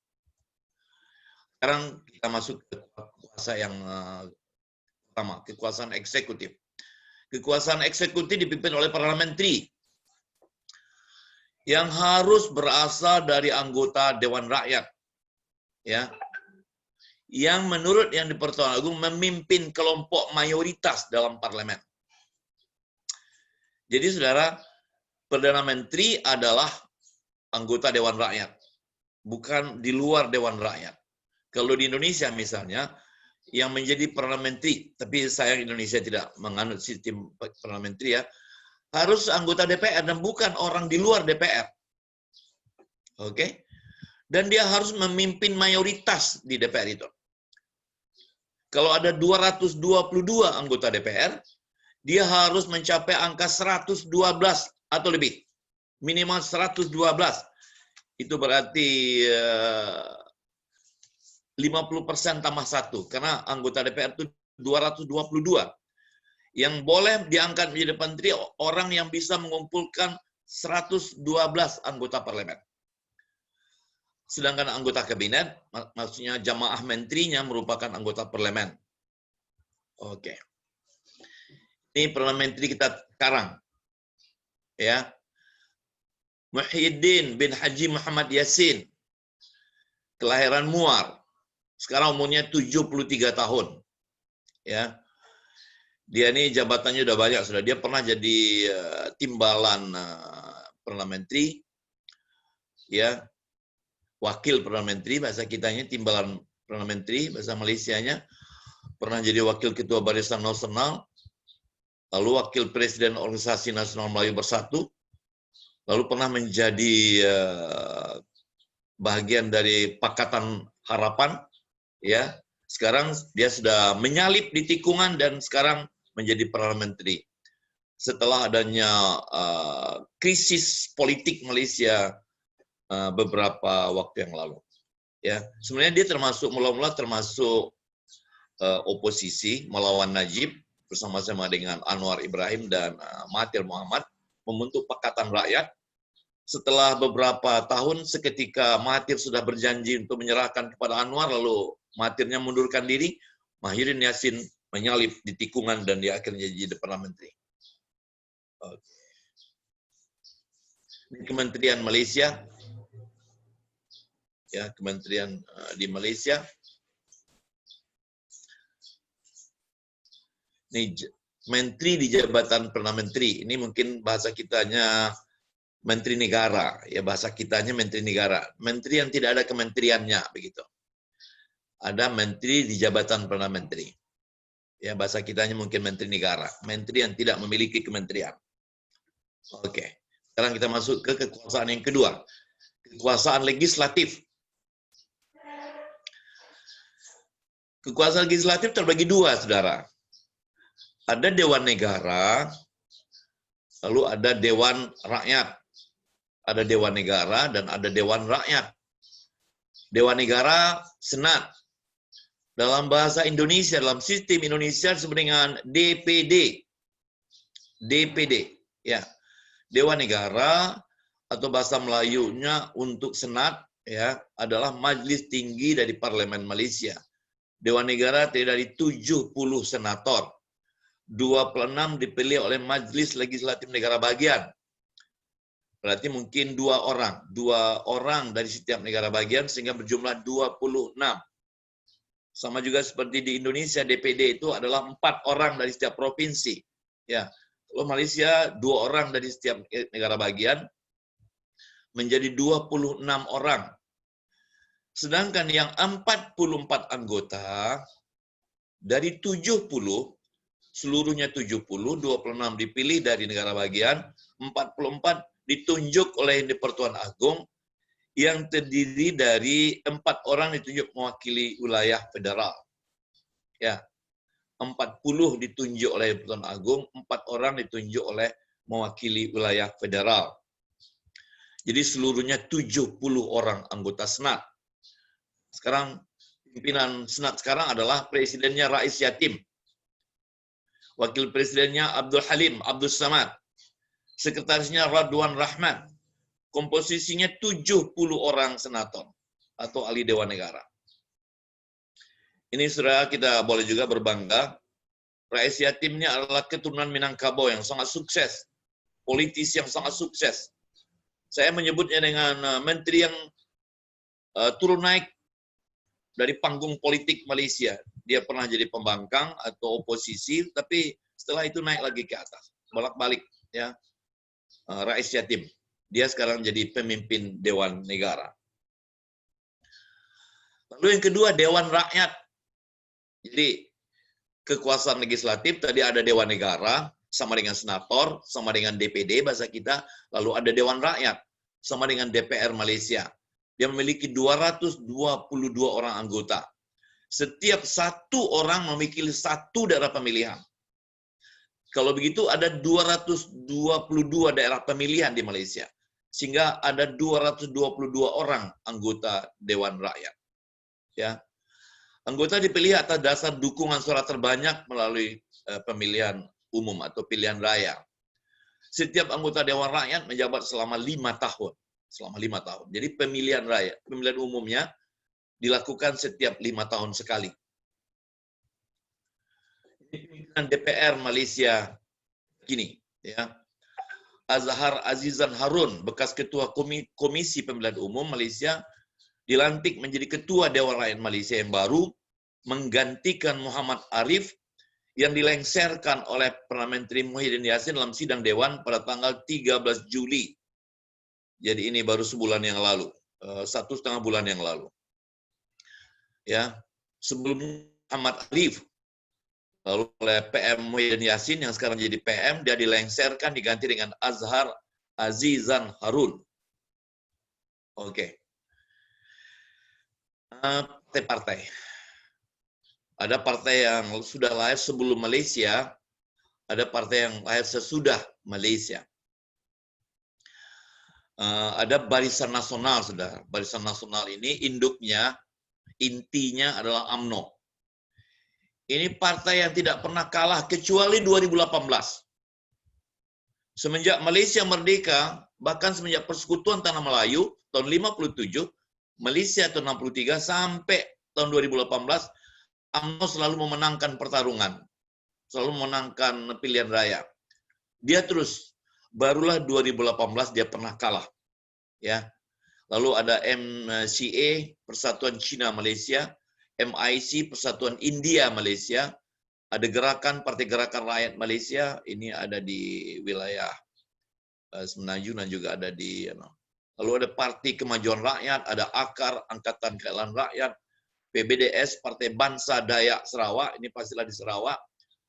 Sekarang kita masuk ke kuasa yang pertama, kekuasaan eksekutif. Kekuasaan eksekutif dipimpin oleh Perdana Menteri yang harus berasal dari anggota Dewan Rakyat, ya, yang menurut Yang di-Pertuan Agong memimpin kelompok mayoritas dalam parlemen. Jadi, saudara, Perdana Menteri adalah anggota Dewan Rakyat, bukan di luar Dewan Rakyat. Kalau di Indonesia misalnya, yang menjadi Perdana Menteri, tapi sayang Indonesia tidak menganut sistem Perdana Menteri, ya, harus anggota DPR dan bukan orang di luar DPR. Oke? Dan dia harus memimpin mayoritas di DPR itu. Kalau ada 222 anggota DPR, dia harus mencapai angka 112 atau lebih. Minimal 112. itu berarti 50% tambah 1, karena anggota DPR itu 222. Yang boleh diangkat menjadi menteri orang yang bisa mengumpulkan 112 anggota parlemen. Sedangkan anggota kabinet, maksudnya jamaah menterinya merupakan anggota parlemen. Oke. Ini Perdana Menteri kita sekarang. Ya. Muhyiddin bin Haji Muhammad Yassin. Kelahiran Muar. Sekarang umurnya 73 tahun. Ya. Dia ini jabatannya udah banyak sudah. Dia pernah jadi timbalan Perdana Menteri. Ya. Wakil Perdana Menteri, bahasa kitanya timbalan Perdana Menteri, bahasa Malaysianya. Pernah jadi wakil ketua Barisan Nasional. Lalu wakil presiden Organisasi Nasional Melayu Bersatu. Lalu pernah menjadi bagian dari Pakatan Harapan, ya. Sekarang dia sudah menyalip di tikungan dan sekarang menjadi Perdana Menteri. Setelah adanya krisis politik Malaysia beberapa waktu yang lalu, ya. Sebenarnya dia termasuk mula-mula termasuk oposisi melawan Najib bersama-sama dengan Anwar Ibrahim dan Mahathir Mohamad membentuk Pakatan Rakyat. Setelah beberapa tahun, seketika Mahathir sudah berjanji untuk menyerahkan kepada Anwar, lalu Mahathirnya mundurkan diri, Muhyiddin Yassin menyalip di tikungan dan dia akhirnya jadi Perdana Menteri. Ini Kementerian Malaysia, ya, Kementerian di Malaysia. Ini menteri di jabatan Perdana Menteri. Ini mungkin bahasa kitanya Menteri Negara, ya, bahasa kitanya Menteri Negara. Menteri yang tidak ada kementeriannya, begitu. Ada menteri di jabatan Perdana Menteri. Ya, bahasa kitanya mungkin Menteri Negara. Menteri yang tidak memiliki kementerian. Oke. Sekarang kita masuk ke kekuasaan yang kedua. Kekuasaan legislatif. Kekuasaan legislatif terbagi dua, saudara. Ada Dewan Negara, lalu ada Dewan Rakyat. Ada Dewan Negara dan ada Dewan Rakyat. Dewan Negara, Senat. Dalam bahasa Indonesia, dalam sistem Indonesia disebut dengan DPD. DPD, ya. Dewan Negara atau bahasa Melayunya untuk Senat, ya, adalah Majelis Tinggi dari Parlemen Malaysia. Dewan Negara terdiri dari 70 senator. 26 dipilih oleh Majelis Legislatif Negara Bagian. Berarti mungkin dua orang dari setiap negara bagian sehingga berjumlah 26. Sama juga seperti di Indonesia, DPD itu adalah 4 orang dari setiap provinsi. Ya, kalau Malaysia 2 orang dari setiap negara bagian menjadi 26 orang. Sedangkan yang 44 anggota dari 70, seluruhnya 70, 26 dipilih dari negara bagian, 44 ditunjuk oleh Di-Pertuan Agong yang terdiri dari 4 orang ditunjuk mewakili wilayah federal. Ya. 40 ditunjuk oleh Di-Pertuan Agong, 4 orang ditunjuk oleh mewakili wilayah federal. Jadi seluruhnya 70 orang anggota Senat. Sekarang pimpinan Senat sekarang adalah presidennya Rais Yatim. Wakil presidennya Abdul Halim Abdul Samad. Sekretarisnya Radwan Rahman. Komposisinya 70 orang senator atau ahli Dewan Negara. Ini saudara, kita boleh juga berbangga. Rais Yatimnya adalah keturunan Minangkabau yang sangat sukses. Politisi yang sangat sukses. Saya menyebutnya dengan menteri yang turun naik dari panggung politik Malaysia. Dia pernah jadi pembangkang atau oposisi, tapi setelah itu naik lagi ke atas. Bolak-balik, ya. Rais Yatim. Dia sekarang jadi pemimpin Dewan Negara. Lalu yang kedua, Dewan Rakyat. Jadi, kekuasaan legislatif, tadi ada Dewan Negara, sama dengan senator, sama dengan DPD bahasa kita, lalu ada Dewan Rakyat, sama dengan DPR Malaysia. Dia memiliki 222 orang anggota. Setiap satu orang memiliki satu daerah pemilihan. Kalau begitu ada 222 daerah pemilihan di Malaysia. sehingga ada 222 orang anggota Dewan Rakyat. Ya, anggota dipilih atas dasar dukungan suara terbanyak melalui pemilihan umum atau pilihan raya. Setiap anggota Dewan Rakyat menjabat selama 5 tahun. Selama 5 tahun. Jadi pemilihan raya, pemilihan umumnya dilakukan setiap 5 tahun sekali. Pimpinan DPR Malaysia kini, ya. Azhar Azizan Harun, bekas Ketua Komisi Pemilihan Umum Malaysia, dilantik menjadi Ketua Dewan Rakyat Malaysia yang baru, menggantikan Muhammad Arif yang dilengsarkan oleh Perdana Menteri Muhyiddin Yassin dalam sidang Dewan pada tanggal 13 Juli. Jadi ini baru sebulan yang lalu, 1,5 bulan yang lalu. Ya, sebelum Muhammad Arif, lalu oleh PM Muhyiddin Yassin yang sekarang jadi PM, dia dilengsarkan diganti dengan Azhar Azizan Harun. Oke. Partai-partai. Ada partai yang sudah lahir sebelum Malaysia, ada partai yang lahir sesudah Malaysia. Ada Barisan Nasional, saudara. Barisan Nasional ini induknya, intinya adalah UMNO. Ini partai yang tidak pernah kalah kecuali 2018. Semenjak Malaysia merdeka, bahkan semenjak Persekutuan Tanah Melayu tahun 57, Malaysia tahun 63 sampai tahun 2018, UMNO selalu memenangkan pertarungan, selalu memenangkan pilihan raya. Dia terus, barulah 2018 dia pernah kalah. Ya. Lalu ada MCA, Persatuan Cina Malaysia, MIC, Persatuan India Malaysia, ada gerakan Partai Gerakan Rakyat Malaysia, ini ada di wilayah Semenanjung dan juga ada di, lalu ada Parti Kemajuan Rakyat, ada AKAR, Angkatan Keadilan Rakyat, PBDS, Partai Bangsa Dayak Sarawak, ini pastilah di Sarawak,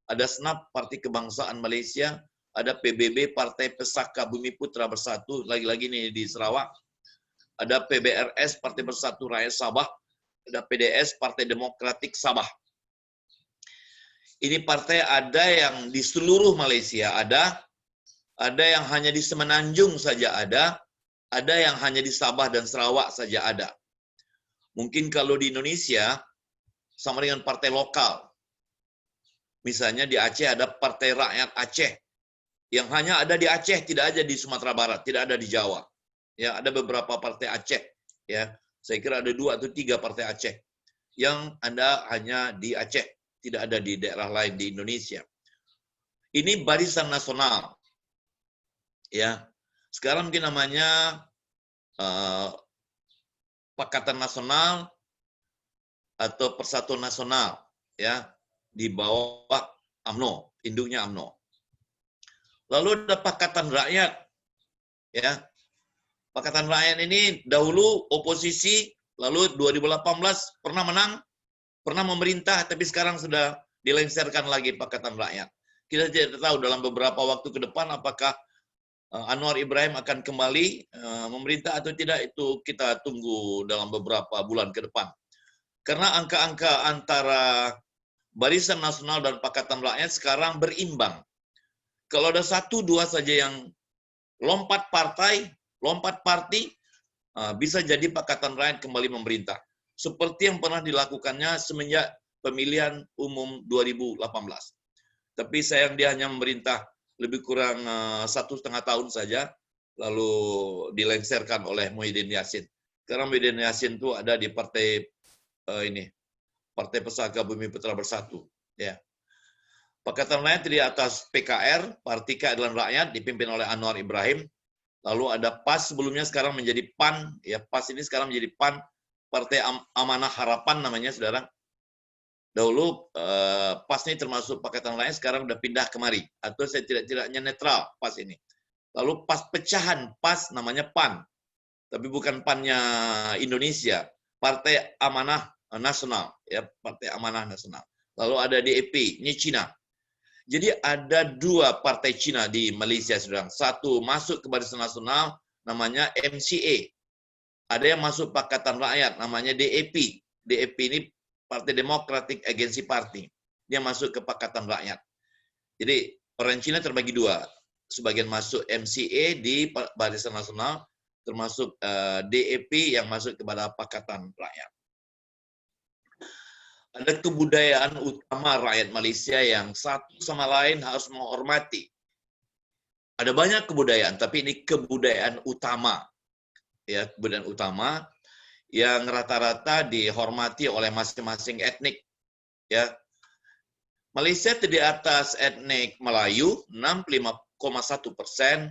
ada SNAP, Parti Kebangsaan Malaysia, ada PBB, Partai Pesaka Bumi Putra Bersatu, lagi-lagi ini di Sarawak, ada PBRS, Partai Bersatu Rakyat Sabah, ada PDS, Partai Demokratik Sabah. Ini partai ada yang di seluruh Malaysia ada yang hanya di Semenanjung saja ada yang hanya di Sabah dan Sarawak saja ada. Mungkin kalau di Indonesia sama dengan partai lokal. Misalnya di Aceh ada Partai Rakyat Aceh yang hanya ada di Aceh, tidak ada di Sumatera Barat, tidak ada di Jawa. Ya, ada beberapa partai Aceh, ya. Saya kira ada 2 atau 3 partai Aceh yang ada hanya di Aceh, tidak ada di daerah lain di Indonesia. Ini Barisan Nasional, ya. Sekarang mungkin namanya Pakatan Nasional atau Persatuan Nasional, ya, di bawah UMNO, induknya UMNO. Lalu ada Pakatan Rakyat, ya. Pakatan Rakyat ini dahulu oposisi, lalu 2018 pernah menang, pernah memerintah, tapi sekarang sudah dilengsarkan lagi Pakatan Rakyat. Kita tidak tahu dalam beberapa waktu ke depan apakah Anwar Ibrahim akan kembali memerintah atau tidak, itu kita tunggu dalam beberapa bulan ke depan. Karena angka-angka antara Barisan Nasional dan Pakatan Rakyat sekarang berimbang. Kalau ada 1-2 saja yang lompat partai, bisa jadi Pakatan Rakyat kembali memerintah. Seperti yang pernah dilakukannya semenjak pemilihan umum 2018. Tapi sayang dia hanya memerintah lebih kurang 1,5 tahun saja, lalu dilengsarkan oleh Muhyiddin Yassin. Sekarang Muhyiddin Yassin itu ada di partai Partai Pesaka Bumi Putra Bersatu. Ya. Pakatan Rakyat di atas PKR, Partai Keadilan Rakyat, dipimpin oleh Anwar Ibrahim. Lalu ada PAS sebelumnya sekarang menjadi PAN, ya PAS ini sekarang menjadi PAN, Partai Amanah Harapan namanya, saudara. Dahulu PAS ini termasuk Pakatan Rakyat, sekarang udah pindah kemari, atau saya tidaknya netral PAS ini. Lalu PAS pecahan, PAS namanya PAN, tapi bukan PAN-nya Indonesia, Partai Amanah Nasional, ya Partai Amanah Nasional. Lalu ada DAP, ini Cina. Jadi ada 2 partai Cina di Malaysia, saudara. Satu masuk ke Barisan Nasional, namanya MCA. Ada yang masuk Pakatan Rakyat, namanya DAP. DAP ini Partai Democratic Agency Party. Dia masuk ke Pakatan Rakyat. Jadi orang Cina terbagi 2. Sebagian masuk MCA di Barisan Nasional, termasuk DEP yang masuk kepada Pakatan Rakyat. Ada kebudayaan utama rakyat Malaysia yang satu sama lain harus menghormati. Ada banyak kebudayaan, tapi ini kebudayaan utama. Ya, kebudayaan utama yang rata-rata dihormati oleh masing-masing etnik. Ya. Malaysia terdiri atas etnik Melayu 65,1%,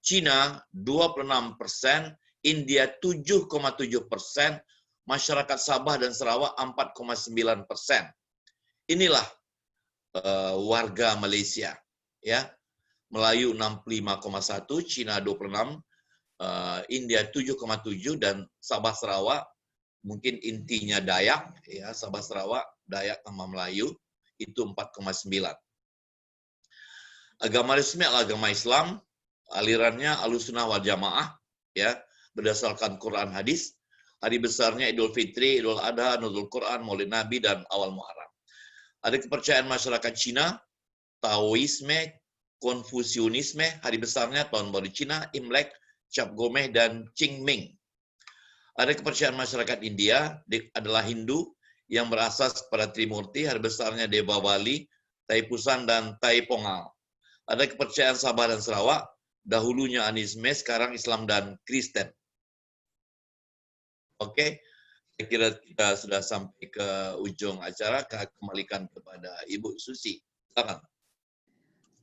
Cina 26%, India 7,7%, masyarakat Sabah dan Sarawak 4,9%. Inilah warga Malaysia, ya. Melayu 65,1, Cina 26, India 7,7 dan Sabah Sarawak mungkin intinya Dayak, ya, Sabah Sarawak, Dayak sama Melayu itu 4,9. Agama resmi adalah agama Islam, alirannya Ahlussunnah wal Jamaah, ya, berdasarkan Quran hadis. Hari besarnya Idul Fitri, Idul Adha, Nuzul Quran, Maulid Nabi, dan awal Muharram. Ada kepercayaan masyarakat Cina, Taoisme, Konfusianisme, hari besarnya Tahun Baru Cina, Imlek, Cap Gomeh, dan Qingming. Ada kepercayaan masyarakat India, adalah Hindu, yang berasas pada Trimurti, hari besarnya Dewa Bali, Taipusan, dan Taipongal. Ada kepercayaan Sabah dan Sarawak, dahulunya anisme, sekarang Islam dan Kristen. Oke, saya kira kita sudah sampai ke ujung acara. Saya kembalikan kepada Ibu Susi. Silakan.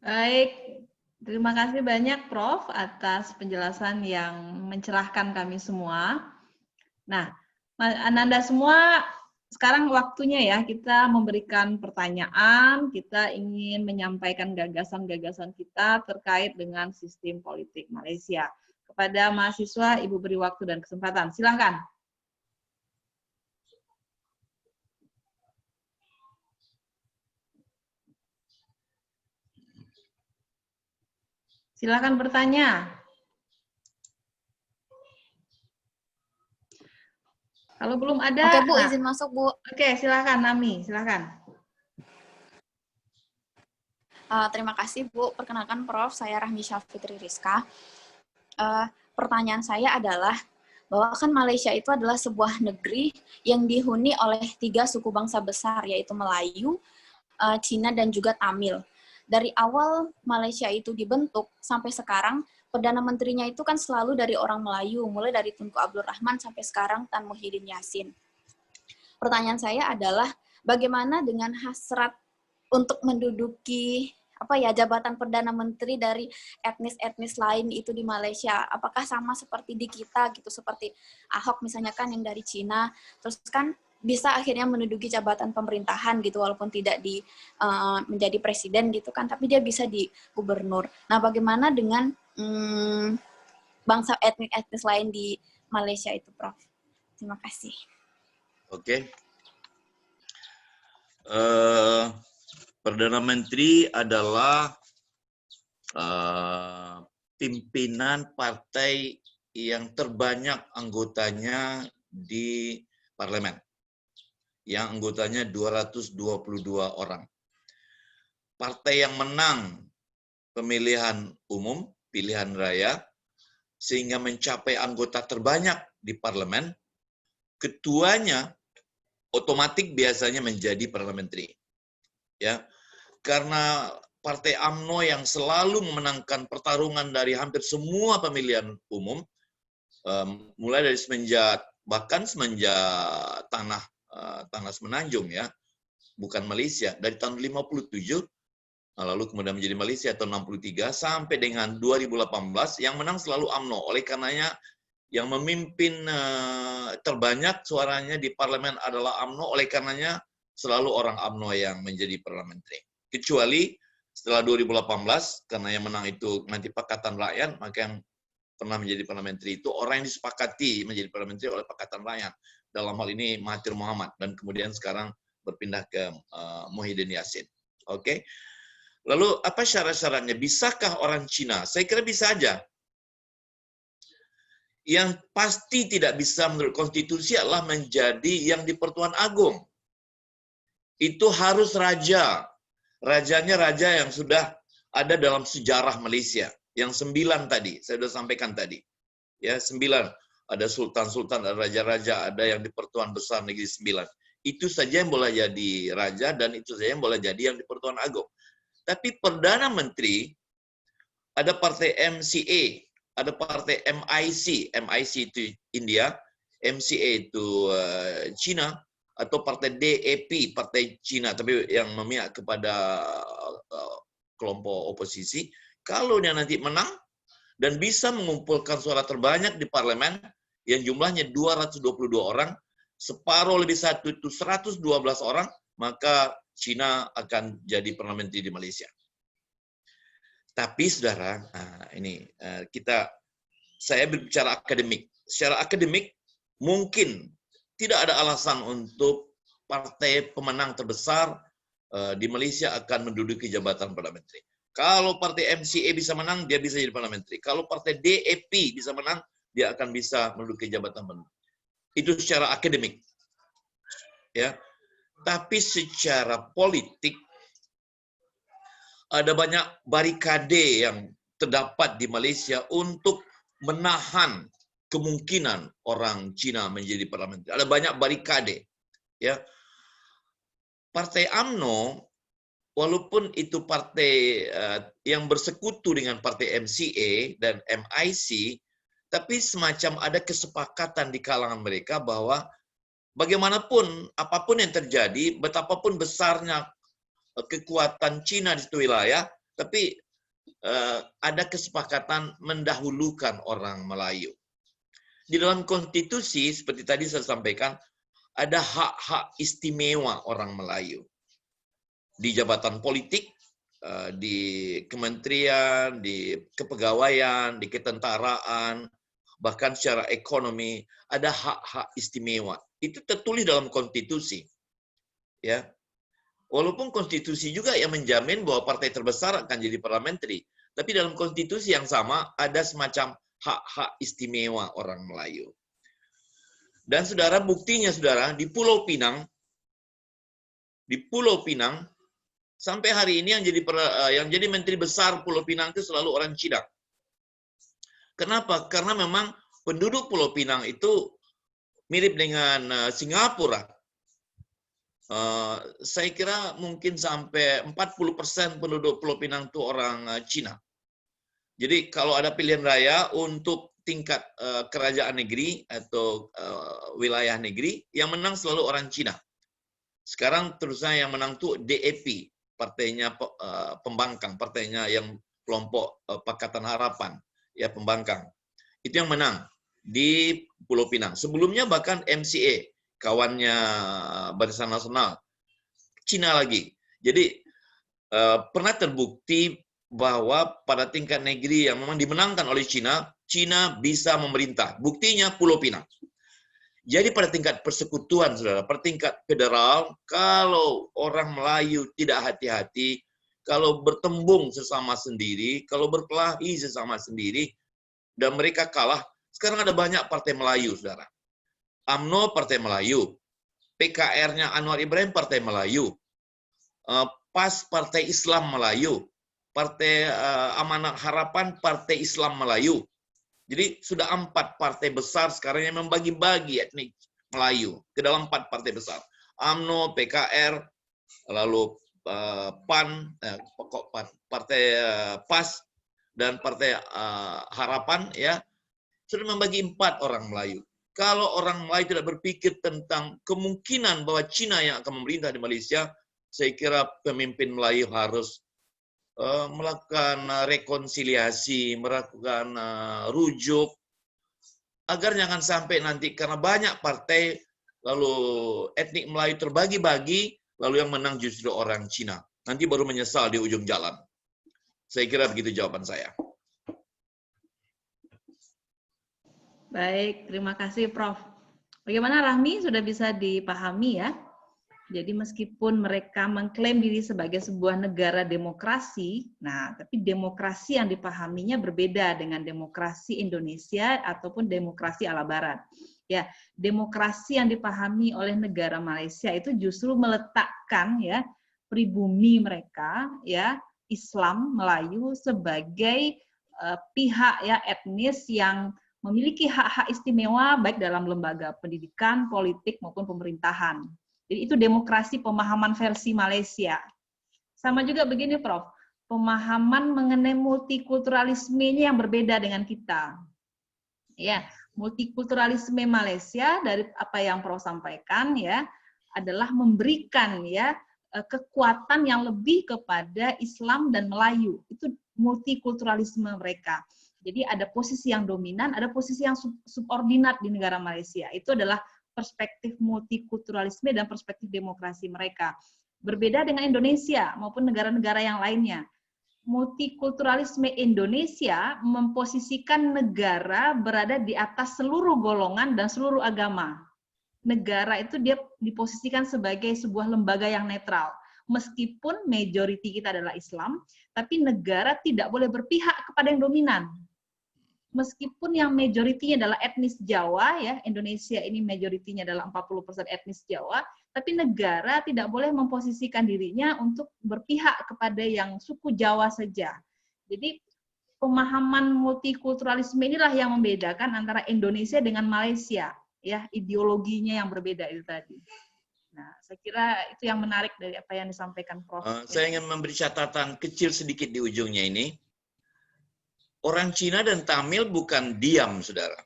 Baik, terima kasih banyak Prof atas penjelasan yang mencerahkan kami semua. Nah, Ananda semua, sekarang waktunya ya kita memberikan pertanyaan, kita ingin menyampaikan gagasan-gagasan kita terkait dengan sistem politik Malaysia. Kepada mahasiswa, Ibu beri waktu dan kesempatan. Silakan. Silakan bertanya. Kalau belum ada, Oke Bu, izin masuk Bu. Oke, silakan Nami, silakan. Terima kasih Bu. Perkenalkan Prof, saya Rahmi Syafitri Rizka. Pertanyaan saya adalah bahwa kan Malaysia itu adalah sebuah negeri yang dihuni oleh 3 suku bangsa besar, yaitu Melayu, Cina, dan juga Tamil. Dari awal Malaysia itu dibentuk sampai sekarang, Perdana Menterinya itu kan selalu dari orang Melayu, mulai dari Tunku Abdul Rahman sampai sekarang Tan Muhyiddin Yassin. Pertanyaan saya adalah, bagaimana dengan hasrat untuk menduduki jabatan Perdana Menteri dari etnis-etnis lain itu di Malaysia? Apakah sama seperti di kita gitu, seperti Ahok misalnya kan yang dari Cina, terus kan bisa akhirnya menduduki jabatan pemerintahan gitu, walaupun tidak menjadi presiden gitu kan, tapi dia bisa di gubernur. Nah, bagaimana dengan bangsa etnis lain di Malaysia itu, Prof? Terima kasih. Oke. Perdana Menteri adalah pimpinan partai yang terbanyak anggotanya di parlemen, yang anggotanya 222 orang. Partai yang menang pemilihan umum, pilihan raya, sehingga mencapai anggota terbanyak di parlemen, ketuanya otomatis biasanya menjadi Perdana Menteri. Ya, karena Partai UMNO yang selalu memenangkan pertarungan dari hampir semua pemilihan umum, mulai dari semenjak tanah Semenanjung, ya, bukan Malaysia, dari tahun 57, lalu kemudian menjadi Malaysia tahun 63 sampai dengan 2018 yang menang selalu UMNO. Oleh karenanya yang memimpin terbanyak suaranya di parlemen adalah UMNO. Oleh karenanya selalu orang UMNO yang menjadi Perdana Menteri. Kecuali setelah 2018, karena yang menang itu nanti Pakatan Rakyat, maka yang pernah menjadi Perdana Menteri itu orang yang disepakati menjadi Perdana Menteri oleh Pakatan Rakyat. Dalam hal ini Mahathir Mohamad, dan kemudian sekarang berpindah ke Muhyiddin Yassin. Oke. Lalu apa syarat-syaratnya? Bisakah orang Cina? Saya kira bisa aja. Yang pasti tidak bisa menurut konstitusi adalah menjadi yang di Pertuan Agung. Itu harus raja. Rajanya raja yang sudah ada dalam sejarah Malaysia. Yang 9 tadi, saya sudah sampaikan tadi. Ya, 9. Ada sultan-sultan, ada raja-raja, ada yang di Pertuan Besar Negeri 9. Itu saja yang boleh jadi raja dan itu saja yang boleh jadi yang di Pertuan Agong. Tapi Perdana Menteri, ada partai MCA, ada partai MIC. MIC itu India, MCA itu China, atau partai DAP, partai China, tapi yang memihak kepada kelompok oposisi. Kalau dia nanti menang, dan bisa mengumpulkan suara terbanyak di parlemen yang jumlahnya 222 orang, separuh lebih satu itu 112 orang, maka Cina akan jadi Perdana Menteri di Malaysia. Tapi saudara, saya berbicara akademik. Secara akademik, mungkin tidak ada alasan untuk partai pemenang terbesar di Malaysia akan menduduki jabatan Perdana Menteri. Kalau partai MCA bisa menang, dia bisa jadi Perdana Menteri. Kalau partai DAP bisa menang, dia akan bisa menduduki jabatan Perdana Menteri. Itu secara akademik. Ya. Tapi secara politik, ada banyak barikade yang terdapat di Malaysia untuk menahan kemungkinan orang Cina menjadi Perdana Menteri. Ada banyak barikade. Ya. Partai UMNO, walaupun itu partai yang bersekutu dengan partai MCA dan MIC, tapi semacam ada kesepakatan di kalangan mereka bahwa bagaimanapun, apapun yang terjadi, betapapun besarnya kekuatan Cina di situ wilayah, tapi ada kesepakatan mendahulukan orang Melayu. Di dalam konstitusi, seperti tadi saya sampaikan, ada hak-hak istimewa orang Melayu. Di jabatan politik, di kementerian, di kepegawaian, di ketentaraan, bahkan secara ekonomi, ada hak-hak istimewa. Itu tertulis dalam konstitusi. Ya. Walaupun konstitusi juga yang menjamin bahwa partai terbesar akan jadi Perdana Menteri, tapi dalam konstitusi yang sama ada semacam hak-hak istimewa orang Melayu. Dan saudara, buktinya saudara, di Pulau Pinang, sampai hari ini yang jadi menteri besar Pulau Pinang itu selalu orang Cina. Kenapa? Karena memang penduduk Pulau Pinang itu mirip dengan Singapura. Saya kira mungkin sampai 40% penduduk Pulau Pinang itu orang Cina. Jadi kalau ada pilihan raya untuk tingkat kerajaan negeri atau wilayah negeri, yang menang selalu orang Cina. Sekarang terusnya yang menang tuh DAP, partainya pembangkang, partainya yang kelompok Pakatan Harapan, ya pembangkang. Itu yang menang di Pulau Pinang. Sebelumnya bahkan MCA, kawannya Barisan Nasional, Cina lagi. Jadi pernah terbukti bahwa pada tingkat negeri yang memang dimenangkan oleh Cina, Cina bisa memerintah. Buktinya Pulau Pinang. Jadi pada tingkat persekutuan, saudara, pada tingkat federal, kalau orang Melayu tidak hati-hati, kalau bertembung sesama sendiri, kalau berkelahi sesama sendiri, dan mereka kalah, sekarang ada banyak partai Melayu, saudara. UMNO Partai Melayu, PKR-nya Anwar Ibrahim Partai Melayu, PAS Partai Islam Melayu, Partai Amanat Harapan Partai Islam Melayu. Jadi sudah 4 partai besar sekarang yang membagi-bagi etnik Melayu ke dalam 4 partai besar. UMNO, PKR, lalu PAN, Partai PAS, dan Partai Harapan, ya sudah membagi 4 orang Melayu. Kalau orang Melayu tidak berpikir tentang kemungkinan bahwa Cina yang akan memerintah di Malaysia, saya kira pemimpin Melayu harus melakukan rekonsiliasi, melakukan rujuk, agar jangan sampai nanti karena banyak partai, lalu etnik Melayu terbagi-bagi, lalu yang menang justru orang Cina. Nanti baru menyesal di ujung jalan. Saya kira begitu jawaban saya. Baik, terima kasih Prof. Bagaimana Rahmi, sudah bisa dipahami ya? Jadi meskipun mereka mengklaim diri sebagai sebuah negara demokrasi, nah tapi demokrasi yang dipahaminya berbeda dengan demokrasi Indonesia ataupun demokrasi ala Barat. Ya, demokrasi yang dipahami oleh negara Malaysia itu justru meletakkan ya pribumi mereka ya Islam Melayu sebagai pihak ya etnis yang memiliki hak-hak istimewa baik dalam lembaga pendidikan, politik maupun pemerintahan. Jadi itu demokrasi pemahaman versi Malaysia. Sama juga begini Prof, pemahaman mengenai multikulturalismenya yang berbeda dengan kita. Ya, multikulturalisme Malaysia dari apa yang Prof sampaikan ya adalah memberikan ya kekuatan yang lebih kepada Islam dan Melayu. Itu multikulturalisme mereka. Jadi ada posisi yang dominan, ada posisi yang subordinat di negara Malaysia. Itu adalah perspektif multikulturalisme dan perspektif demokrasi mereka. Berbeda dengan Indonesia maupun negara-negara yang lainnya. Multikulturalisme Indonesia memposisikan negara berada di atas seluruh golongan dan seluruh agama. Negara itu dia diposisikan sebagai sebuah lembaga yang netral. Meskipun majority kita adalah Islam, tapi negara tidak boleh berpihak kepada yang dominan. Meskipun yang majoritinya adalah etnis Jawa, ya Indonesia ini majoritinya adalah 40% etnis Jawa, tapi negara tidak boleh memposisikan dirinya untuk berpihak kepada yang suku Jawa saja. Jadi pemahaman multikulturalisme inilah yang membedakan antara Indonesia dengan Malaysia, ya ideologinya yang berbeda itu tadi. Nah, saya kira itu yang menarik dari apa yang disampaikan Prof. Saya ingin memberi catatan kecil sedikit di ujungnya ini. Orang Cina dan Tamil bukan diam, saudara.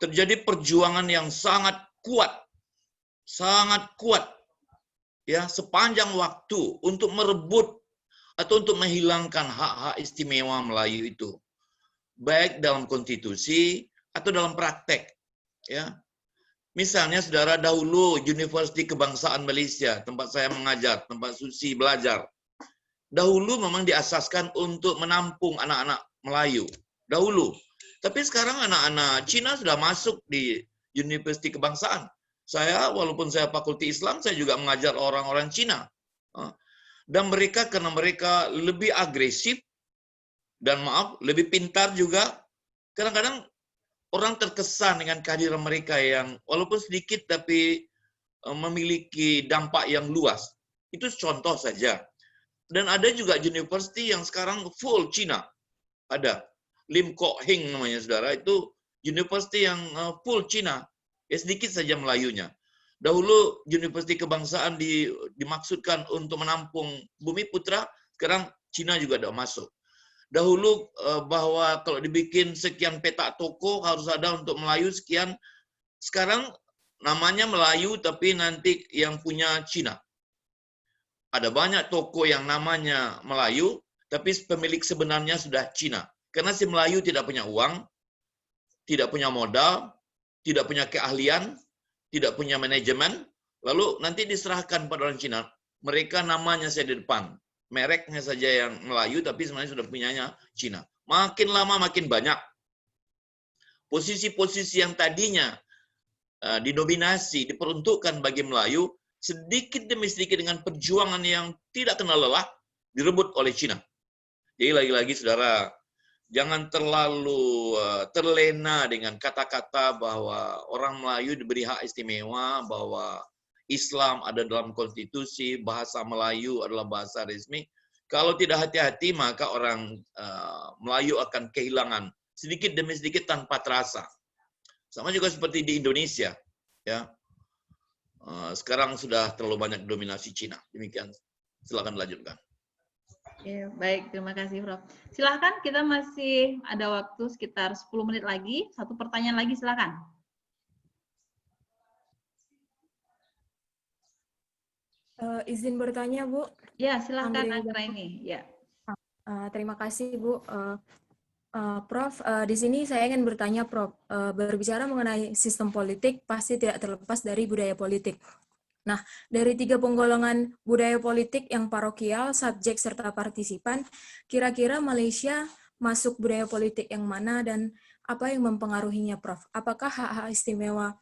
Terjadi perjuangan yang sangat kuat ya sepanjang waktu untuk merebut atau untuk menghilangkan hak-hak istimewa Melayu itu, baik dalam konstitusi atau dalam praktek. Ya, misalnya, saudara, dahulu Universiti Kebangsaan Malaysia, tempat saya mengajar, tempat Susi belajar, dahulu memang diasaskan untuk menampung anak-anak Melayu. Dahulu. Tapi sekarang anak-anak Cina sudah masuk di Universiti Kebangsaan. Saya, walaupun saya fakulti Islam, saya juga mengajar orang-orang Cina. Dan mereka, karena mereka lebih agresif, dan maaf, lebih pintar juga, kadang-kadang orang terkesan dengan kehadiran mereka yang walaupun sedikit, tapi memiliki dampak yang luas. Itu contoh saja. Dan ada juga university yang sekarang full Cina. Ada. Lim Kok Hing namanya, saudara. Itu university yang full Cina. Ya, sedikit saja Melayunya. Dahulu Universiti Kebangsaan dimaksudkan untuk menampung Bumi Putra. Sekarang Cina juga ada masuk. Dahulu bahwa kalau dibikin sekian petak toko harus ada untuk Melayu sekian. Sekarang namanya Melayu tapi nanti yang punya Cina. Ada banyak toko yang namanya Melayu, tapi pemilik sebenarnya sudah Cina. Karena si Melayu tidak punya uang, tidak punya modal, tidak punya keahlian, tidak punya manajemen, lalu nanti diserahkan pada orang Cina. Mereka namanya saya di depan. Mereknya saja yang Melayu, tapi sebenarnya sudah punyanya Cina. Makin lama makin banyak. Posisi-posisi yang tadinya didominasi, diperuntukkan bagi Melayu, sedikit demi sedikit dengan perjuangan yang tidak kenal lelah, direbut oleh Cina. Jadi lagi-lagi, saudara, jangan terlalu terlena dengan kata-kata bahwa orang Melayu diberi hak istimewa, bahwa Islam ada dalam konstitusi, bahasa Melayu adalah bahasa resmi. Kalau tidak hati-hati, maka orang Melayu akan kehilangan sedikit demi sedikit tanpa terasa. Sama juga seperti di Indonesia, ya. Sekarang sudah terlalu banyak dominasi Cina. Demikian. Silakan lanjutkan. Ya, baik, terima kasih Prof. Silakan, kita masih ada waktu sekitar 10 menit lagi. Satu pertanyaan lagi, silakan. Izin bertanya, Bu. Ya, silakan Anggra ini. Ya. Terima kasih, Bu. Prof, di sini saya ingin bertanya, Prof. Berbicara mengenai sistem politik, pasti tidak terlepas dari budaya politik. Nah, dari 3 penggolongan budaya politik yang parokial, subjek, serta partisipan, kira-kira Malaysia masuk budaya politik yang mana dan apa yang mempengaruhinya, Prof? Apakah hak-hak istimewa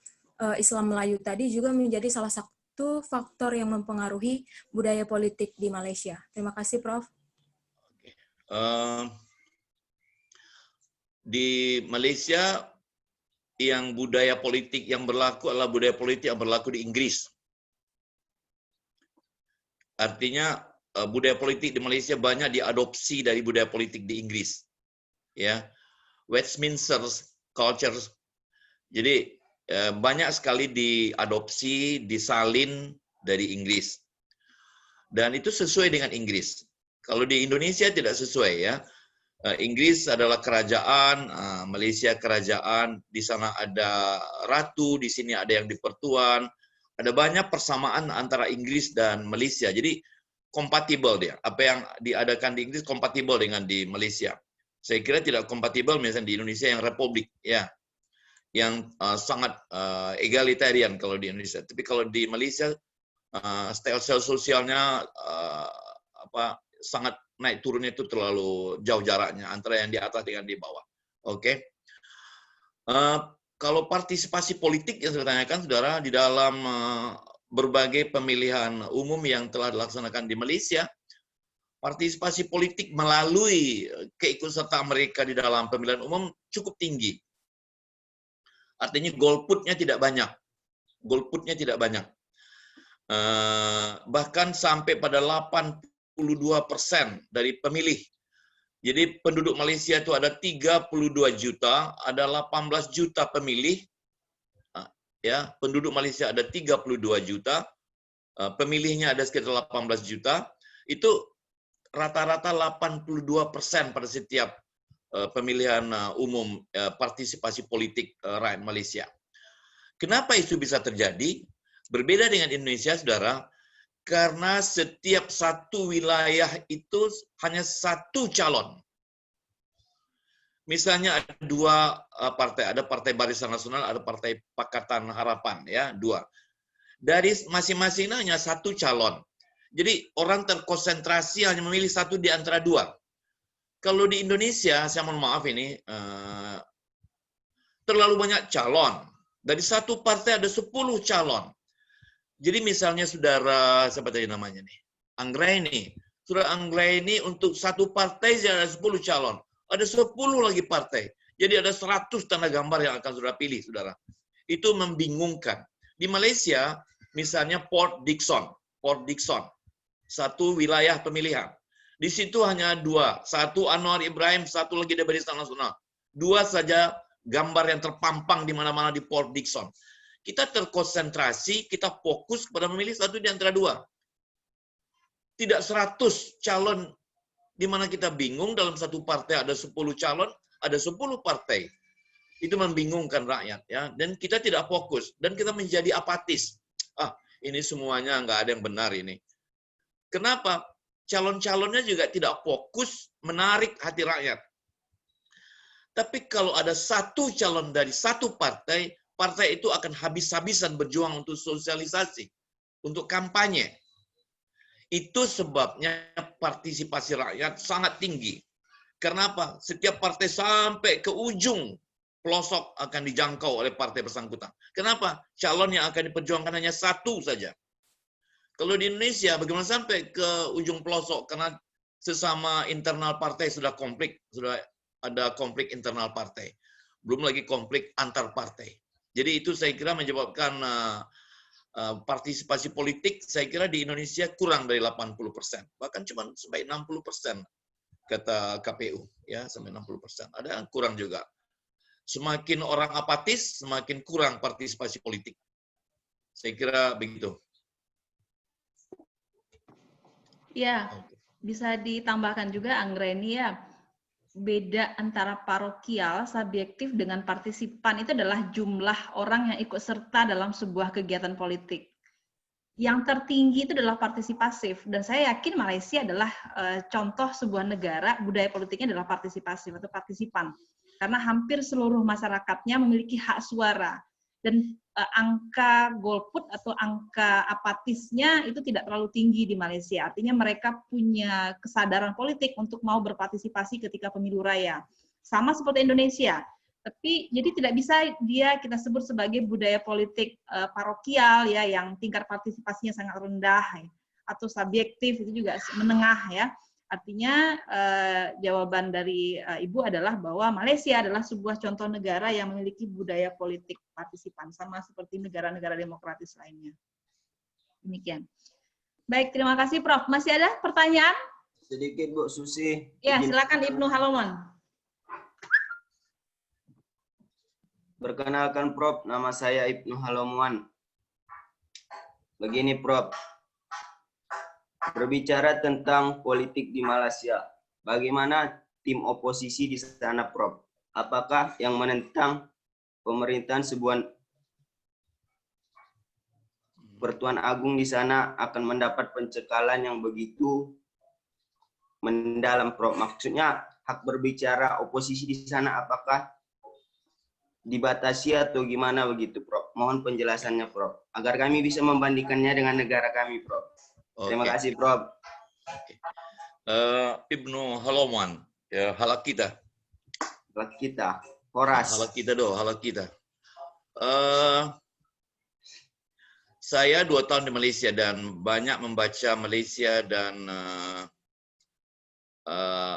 Islam Melayu tadi juga menjadi salah satu faktor yang mempengaruhi budaya politik di Malaysia? Terima kasih, Prof. Di Malaysia, yang budaya politik yang berlaku adalah budaya politik yang berlaku di Inggris. Artinya budaya politik di Malaysia banyak diadopsi dari budaya politik di Inggris. Ya, Westminster culture. Jadi banyak sekali diadopsi, disalin dari Inggris. Dan itu sesuai dengan Inggris. Kalau di Indonesia tidak sesuai ya. Inggris adalah kerajaan, Malaysia kerajaan, di sana ada ratu, di sini ada yang dipertuan. Ada banyak persamaan antara Inggris dan Malaysia. Jadi kompatibel dia. Apa yang diadakan di Inggris kompatibel dengan di Malaysia. Saya kira tidak kompatibel misalnya di Indonesia yang republik ya. Yang sangat egalitarian kalau di Indonesia. Tapi kalau di Malaysia style sosialnya sangat naik turunnya itu terlalu jauh jaraknya antara yang di atas dengan di bawah. Oke. Kalau partisipasi politik yang saya tanyakan, saudara, di dalam berbagai pemilihan umum yang telah dilaksanakan di Malaysia, partisipasi politik melalui keikutsertaan mereka di dalam pemilihan umum cukup tinggi. Artinya golputnya tidak banyak. Golputnya tidak banyak. Bahkan sampai pada 82% dari pemilih. Jadi penduduk Malaysia itu ada 32 juta, ada 18 juta pemilih. Ya, penduduk Malaysia ada 32 juta, pemilihnya ada sekitar 18 juta. Itu rata-rata 82% pada setiap pemilihan umum partisipasi politik rakyat Malaysia. Kenapa itu bisa terjadi? Berbeda dengan Indonesia, saudara, karena setiap satu wilayah itu hanya satu calon. Misalnya ada dua partai, ada Partai Barisan Nasional, ada Partai Pakatan Harapan, ya, dua. Dari masing-masing hanya satu calon. Jadi orang terkonsentrasi hanya memilih satu di antara dua. Kalau di Indonesia, saya mohon maaf ini, terlalu banyak calon. Dari satu partai ada 10 calon. Jadi misalnya saudara, siapa tadi namanya nih? Anggraini. Saudara Anggraini untuk satu partai ada 10 calon. Ada 10 lagi partai. Jadi ada 100 tanda gambar yang akan saudara pilih, saudara. Itu membingungkan. Di Malaysia, misalnya Port Dickson. Satu wilayah pemilihan. Di situ hanya dua. Satu Anwar Ibrahim, satu lagi dari Barisan Nasional. Dua saja gambar yang terpampang di mana-mana di Port Dickson. Kita terkonsentrasi, kita fokus pada memilih satu di antara dua. Tidak 100 calon, di mana kita bingung dalam satu partai ada 10 calon, ada 10 partai. Itu membingungkan rakyat, ya. Dan kita tidak fokus, dan kita menjadi apatis. Ini semuanya nggak ada yang benar ini. Kenapa? Calon-calonnya juga tidak fokus menarik hati rakyat. Tapi kalau ada satu calon dari satu partai, partai itu akan habis-habisan berjuang untuk sosialisasi, untuk kampanye. Itu sebabnya partisipasi rakyat sangat tinggi. Kenapa? Setiap partai sampai ke ujung pelosok akan dijangkau oleh partai bersangkutan. Kenapa? Calon yang akan diperjuangkan hanya satu saja. Kalau di Indonesia, bagaimana sampai ke ujung pelosok? Karena sesama internal partai sudah konflik, sudah ada konflik internal partai. Belum lagi konflik antar partai. Jadi itu saya kira menyebabkan partisipasi politik, saya kira di Indonesia kurang dari 80%. Bahkan cuma sampai 60%, kata KPU. Ya, sampai 60%. Ada yang kurang juga. Semakin orang apatis, semakin kurang partisipasi politik. Saya kira begitu. Ya, bisa ditambahkan juga Anggraini ya, beda antara parokial, subjektif dengan partisipan itu adalah jumlah orang yang ikut serta dalam sebuah kegiatan politik. Yang tertinggi itu adalah partisipasif, dan saya yakin Malaysia adalah contoh sebuah negara budaya politiknya adalah partisipasif atau partisipan, karena hampir seluruh masyarakatnya memiliki hak suara, dan angka golput atau angka apatisnya itu tidak terlalu tinggi di Malaysia. Artinya mereka punya kesadaran politik untuk mau berpartisipasi ketika pemilu raya. Sama seperti Indonesia. Tapi jadi tidak bisa kita sebut sebagai budaya politik parokial ya, yang tingkat partisipasinya sangat rendah ya, atau subjektif itu juga menengah ya. Artinya jawaban dari Ibu adalah bahwa Malaysia adalah sebuah contoh negara yang memiliki budaya politik partisipan, sama seperti negara-negara demokratis lainnya. Demikian. Baik, terima kasih Prof. Masih ada pertanyaan? Sedikit Bu Susi. Ya, silakan Ibnu Halomon. Perkenalkan Prof, nama saya Ibnu Halomuan. Begini Prof, berbicara tentang politik di Malaysia, bagaimana tim oposisi di sana Prof? Apakah yang menentang pemerintahan sebuah Pertuan Agung di sana akan mendapat pencekalan yang begitu mendalam Prof? Maksudnya hak berbicara oposisi di sana apakah dibatasi atau gimana begitu Prof? Mohon penjelasannya Prof, agar kami bisa membandingkannya dengan negara kami Prof. Terima kasih Prof. Ibnu Haloman, ya, halak kita. Halak kita, Horas. Halak kita doh, halak kita. Saya 2 tahun di Malaysia dan banyak membaca Malaysia dan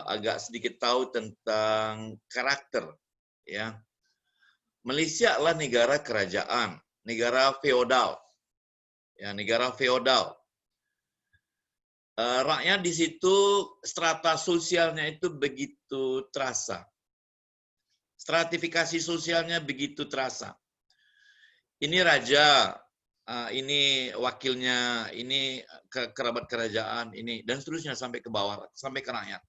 agak sedikit tahu tentang karakter, ya. Malaysia adalah negara kerajaan, negara feodal, ya, negara feodal. Rakyat di situ strata sosialnya itu begitu terasa, stratifikasi sosialnya begitu terasa. Ini raja, ini wakilnya, ini kerabat kerajaan, ini dan seterusnya sampai ke bawah, sampai ke rakyat.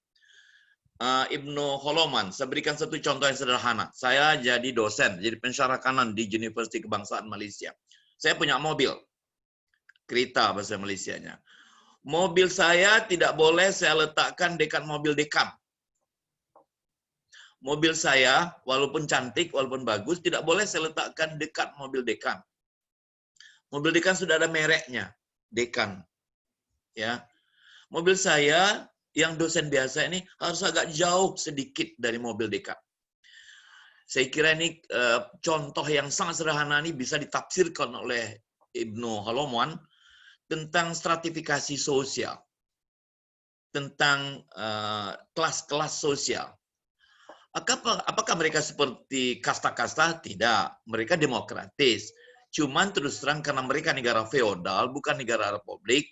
Ibnu Holoman, saya berikan satu contoh yang sederhana. Saya jadi dosen, jadi pensyarah kanan di Universiti Kebangsaan Malaysia. Saya punya mobil, kereta bahasa Malaysianya. Mobil saya tidak boleh saya letakkan dekat mobil dekan. Mobil saya, walaupun cantik, walaupun bagus, tidak boleh saya letakkan dekat mobil dekan. Mobil dekan sudah ada mereknya, dekan. Ya, mobil saya yang dosen biasa ini harus agak jauh sedikit dari mobil dekan. Saya kira ini contoh yang sangat sederhana ini bisa ditafsirkan oleh Ibnu Haloman tentang stratifikasi sosial, tentang kelas-kelas sosial. Apakah mereka seperti kasta-kasta? Tidak. Mereka demokratis. Cuman terus terang karena mereka negara feodal, bukan negara republik.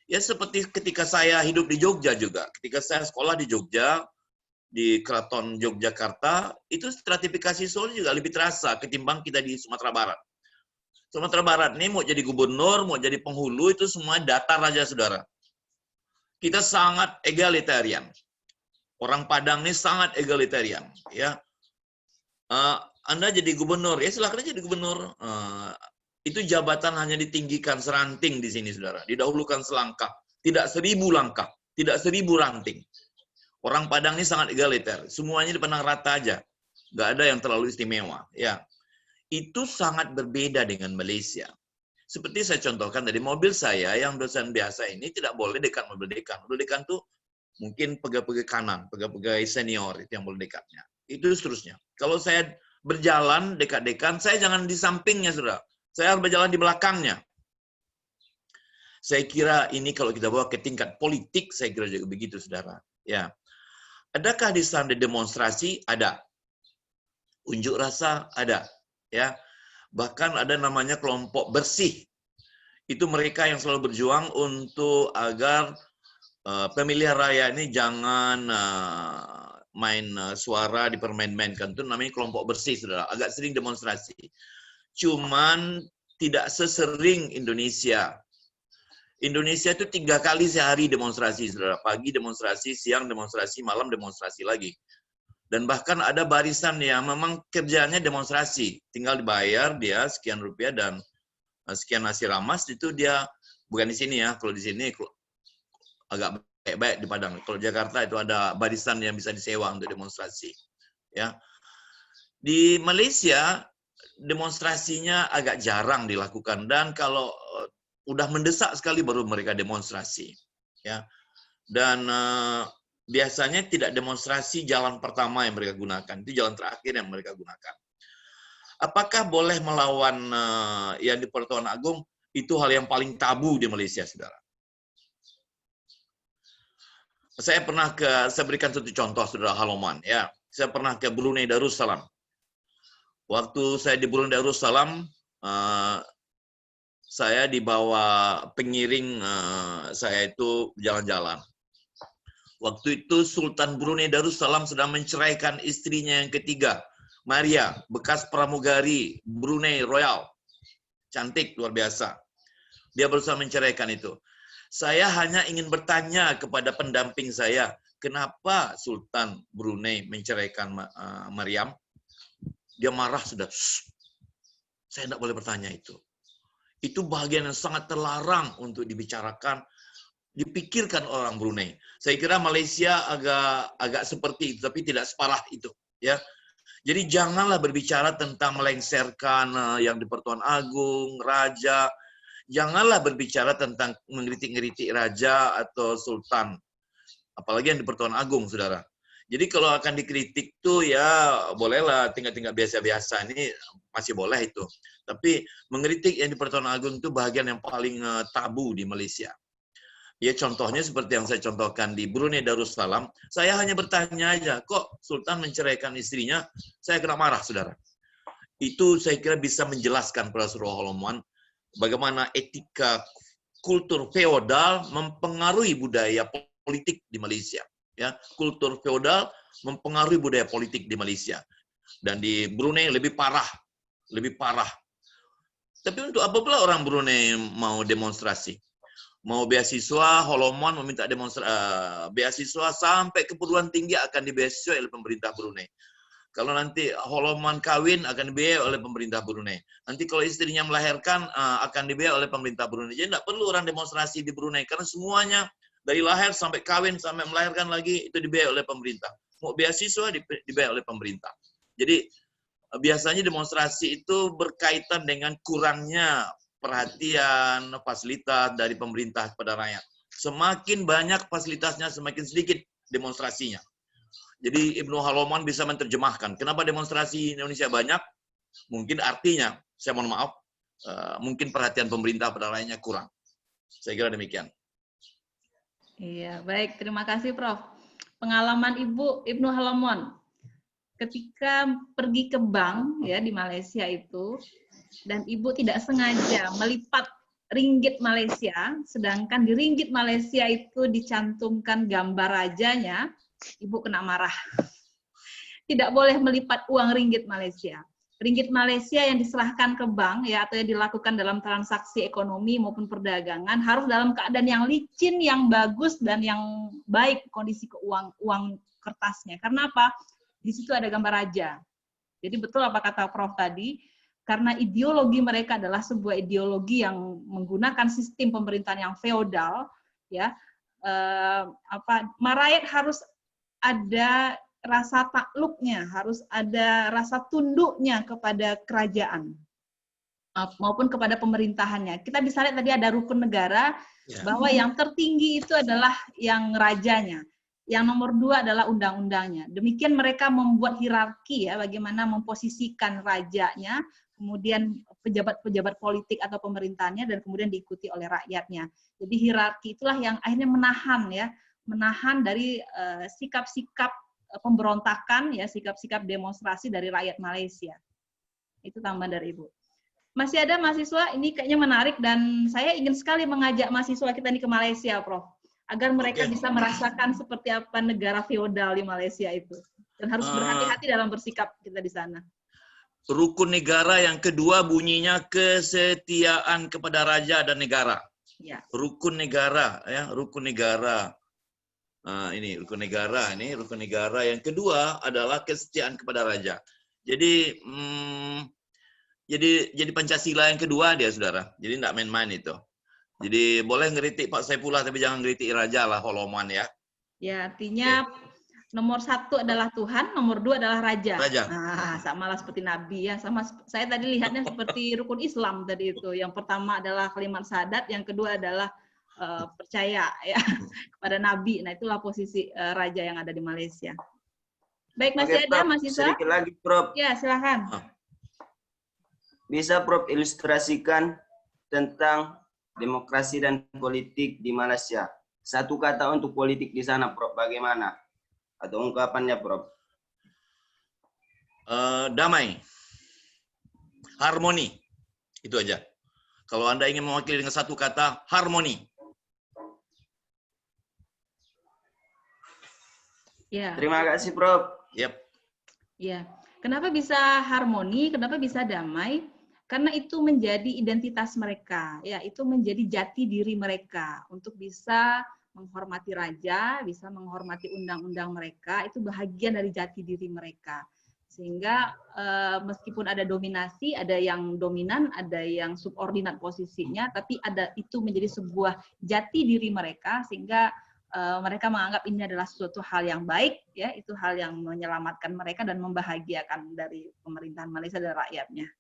Ya seperti ketika saya hidup di Jogja juga. Ketika saya sekolah di Jogja, di Keraton Yogyakarta, itu stratifikasi sosial juga lebih terasa ketimbang kita di Sumatera Barat. Sumatera Barat ini mau jadi gubernur, mau jadi penghulu, itu semua datar aja saudara. Kita sangat egalitarian. Orang Padang ini sangat egalitarian. Ya, Anda jadi gubernur, ya silakan aja jadi gubernur. Itu jabatan hanya ditinggikan seranting di sini, saudara. Didahulukan selangkah, tidak 1000 langkah, tidak 1000 ranting. Orang Padang ini sangat egaliter, semuanya dipandang rata aja, nggak ada yang terlalu istimewa. Ya, itu sangat berbeda dengan Malaysia. Seperti saya contohkan tadi, mobil saya yang dosen biasa ini tidak boleh dekat mobil dekan. Mobil dekan tuh mungkin pegawai kanan, pegawai senior itu yang boleh dekatnya. Itu seterusnya. Kalau saya berjalan dekat dekan, saya jangan di sampingnya, saudara. Saya harus berjalan di belakangnya. Saya kira ini kalau kita bawa ke tingkat politik, saya kira juga begitu, saudara. Ya, adakah di sana demonstrasi? Ada. Unjuk rasa? Ada. Ya, bahkan ada namanya kelompok bersih. Itu mereka yang selalu berjuang untuk agar pemilihan raya ini jangan main suara dipermain-mainkan. Itu namanya kelompok bersih, saudara. Agak sering demonstrasi. Cuman tidak sesering Indonesia. Indonesia itu 3 kali sehari demonstrasi, saudara. Pagi demonstrasi, siang demonstrasi, malam demonstrasi lagi. Dan bahkan ada barisan yang memang kerjanya demonstrasi. Tinggal dibayar dia sekian rupiah dan sekian nasi ramas, itu dia bukan di sini ya. Kalau di sini agak baik-baik di Padang. Kalau Jakarta itu ada barisan yang bisa disewa untuk demonstrasi. Ya. Di Malaysia demonstrasinya agak jarang dilakukan, dan kalau udah mendesak sekali baru mereka demonstrasi, ya. Dan biasanya tidak demonstrasi jalan pertama yang mereka gunakan, itu jalan terakhir yang mereka gunakan. Apakah boleh melawan yang di Pertuan Agung? Itu hal yang paling tabu di Malaysia, saudara. Saya berikan satu contoh, saudara Haloman, ya. Saya pernah ke Brunei Darussalam. Waktu saya di Brunei Darussalam, saya dibawa pengiring saya itu jalan-jalan. Waktu itu Sultan Brunei Darussalam sedang menceraikan istrinya yang ketiga. Maria, bekas pramugari Brunei Royal. Cantik, luar biasa. Dia berusaha menceraikan itu. Saya hanya ingin bertanya kepada pendamping saya, kenapa Sultan Brunei menceraikan Mariam? Dia marah sudah. Saya tidak boleh bertanya itu. Itu bagian yang sangat terlarang untuk dibicarakan, dipikirkan orang Brunei. Saya kira Malaysia agak seperti itu, tapi tidak separah itu. Ya, jadi janganlah berbicara tentang melengsarkan yang di Pertuan Agung, Raja. Janganlah berbicara tentang mengkritik-kritik Raja atau Sultan. Apalagi yang di Pertuan Agung, saudara. Jadi kalau akan dikritik tuh ya bolehlah tingkat-tingkat biasa-biasa ini masih boleh itu. Tapi mengkritik yang di Pertuan Agung itu bagian yang paling tabu di Malaysia. Ya contohnya seperti yang saya contohkan di Brunei Darussalam, saya hanya bertanya aja, kok Sultan menceraikan istrinya? Saya kena marah, saudara. Itu saya kira bisa menjelaskan pada Surah Al-Rahman bagaimana etika kultur feodal mempengaruhi budaya politik di Malaysia. Ya, kultur feodal mempengaruhi budaya politik di Malaysia. Dan di Brunei lebih parah. Lebih parah. Tapi untuk apa pula orang Brunei mau demonstrasi? Mau beasiswa, Holomon meminta beasiswa sampai ke perguruan tinggi akan dibeasiswa oleh pemerintah Brunei. Kalau nanti Holomon kawin akan dibiayai oleh pemerintah Brunei. Nanti kalau istrinya melahirkan akan dibiayai oleh pemerintah Brunei. Jadi tidak perlu orang demonstrasi di Brunei karena semuanya dari lahir sampai kawin sampai melahirkan lagi itu dibiayai oleh pemerintah. Mau beasiswa dibiayai oleh pemerintah. Jadi biasanya demonstrasi itu berkaitan dengan kurangnya perhatian, fasilitas dari pemerintah kepada rakyat. Semakin banyak fasilitasnya, semakin sedikit demonstrasinya. Jadi Ibnu Haloman bisa menerjemahkan kenapa demonstrasi Indonesia banyak. Mungkin artinya, saya mohon maaf, mungkin perhatian pemerintah pada rakyatnya kurang. Saya kira demikian. Iya, baik. Terima kasih, Prof. Pengalaman Ibnu Haloman ketika pergi ke bank ya di Malaysia itu, dan Ibu tidak sengaja melipat ringgit Malaysia, sedangkan di ringgit Malaysia itu dicantumkan gambar rajanya, Ibu kena marah. Tidak boleh melipat uang ringgit Malaysia. Ringgit Malaysia yang diserahkan ke bank ya atau yang dilakukan dalam transaksi ekonomi maupun perdagangan harus dalam keadaan yang licin, yang bagus dan yang baik kondisi uang kertasnya. Karena apa? Di situ ada gambar raja. Jadi betul apa kata Prof tadi, karena ideologi mereka adalah sebuah ideologi yang menggunakan sistem pemerintahan yang feodal, ya, rakyat harus ada rasa takluknya, harus ada rasa tunduknya kepada kerajaan maupun kepada pemerintahannya. Kita bisa lihat tadi ada rukun negara, bahwa yang tertinggi itu adalah yang rajanya. Yang nomor 2 adalah undang-undangnya. Demikian mereka membuat hierarki ya, bagaimana memposisikan rajanya, kemudian pejabat-pejabat politik atau pemerintahannya, dan kemudian diikuti oleh rakyatnya. Jadi hierarki itulah yang akhirnya menahan dari sikap-sikap pemberontakan, ya, sikap-sikap demonstrasi dari rakyat Malaysia. Itu tambahan dari Ibu. Masih ada mahasiswa, ini kayaknya menarik, dan saya ingin sekali mengajak mahasiswa kita ini ke Malaysia, Prof. Agar mereka bisa merasakan seperti apa negara feodal di Malaysia itu. Dan harus berhati-hati dalam bersikap kita di sana. Rukun negara yang kedua bunyinya kesetiaan kepada raja dan negara. Ya. Rukun negara, ya, rukun negara. Ini rukun negara yang kedua adalah kesetiaan kepada raja. Jadi jadi Pancasila yang kedua dia, saudara. Jadi tidak main-main itu. Jadi boleh ngeritik Pak Saifullah tapi jangan ngeritik raja lah, Holoman ya. Ya, artinya nomor 1 adalah Tuhan, nomor 2 adalah raja. Nah, samalah seperti Nabi ya. Sama saya tadi lihatnya seperti rukun Islam tadi itu. Yang pertama adalah kalimat syahadat, yang kedua adalah percaya ya kepada Nabi. Nah, itulah posisi raja yang ada di Malaysia. Baik, masih ada mahasiswa? Sedikit lagi, Prof. Ya, silakan. Bisa Prof ilustrasikan tentang demokrasi dan politik di Malaysia. Satu kata untuk politik di sana, Prof. Bagaimana? Atau ungkapannya, Prof? Damai. Harmoni. Itu aja. Kalau Anda ingin mewakili dengan satu kata, harmoni. Ya. Terima kasih, Prof. Yep. Ya. Kenapa bisa harmoni? Kenapa bisa damai? Karena itu menjadi identitas mereka, ya, itu menjadi jati diri mereka untuk bisa menghormati raja, bisa menghormati undang-undang mereka, itu bahagian dari jati diri mereka. Sehingga meskipun ada dominasi, ada yang dominan, ada yang subordinat posisinya, tapi ada itu menjadi sebuah jati diri mereka, sehingga mereka menganggap ini adalah suatu hal yang baik, ya, itu hal yang menyelamatkan mereka dan membahagiakan dari pemerintahan Malaysia dan rakyatnya.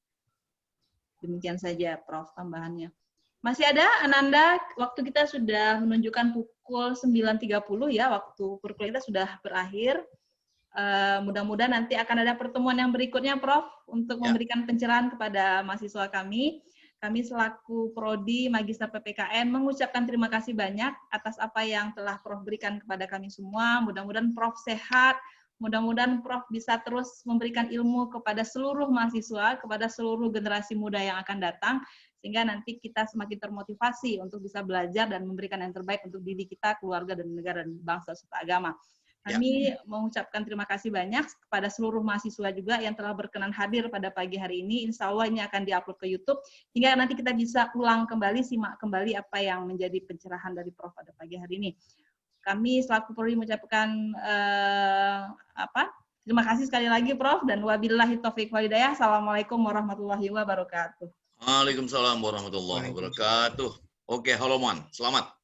Demikian saja, Prof, tambahannya. Masih ada, Ananda? Waktu kita sudah menunjukkan pukul 9.30 ya, waktu kurikulum kita sudah berakhir. Mudah-mudahan nanti akan ada pertemuan yang berikutnya, Prof, untuk memberikan pencerahan kepada mahasiswa kami. Kami selaku Prodi Magister PPKN mengucapkan terima kasih banyak atas apa yang telah Prof berikan kepada kami semua. Mudah-mudahan Prof sehat, mudah-mudahan Prof bisa terus memberikan ilmu kepada seluruh mahasiswa, kepada seluruh generasi muda yang akan datang, sehingga nanti kita semakin termotivasi untuk bisa belajar dan memberikan yang terbaik untuk diri kita, keluarga, dan negara, dan bangsa serta agama. Kami mengucapkan terima kasih banyak kepada seluruh mahasiswa juga yang telah berkenan hadir pada pagi hari ini. Insya Allah ini akan diupload ke YouTube, hingga nanti kita bisa ulang kembali, simak kembali apa yang menjadi pencerahan dari Prof pada pagi hari ini. Kami selaku Prodi mengucapkan terima kasih sekali lagi, Prof, dan wabillahi taufiq wal hidayah. Assalamualaikum warahmatullahi wabarakatuh. Waalaikumsalam warahmatullahi wabarakatuh. Oke, Haloman, selamat.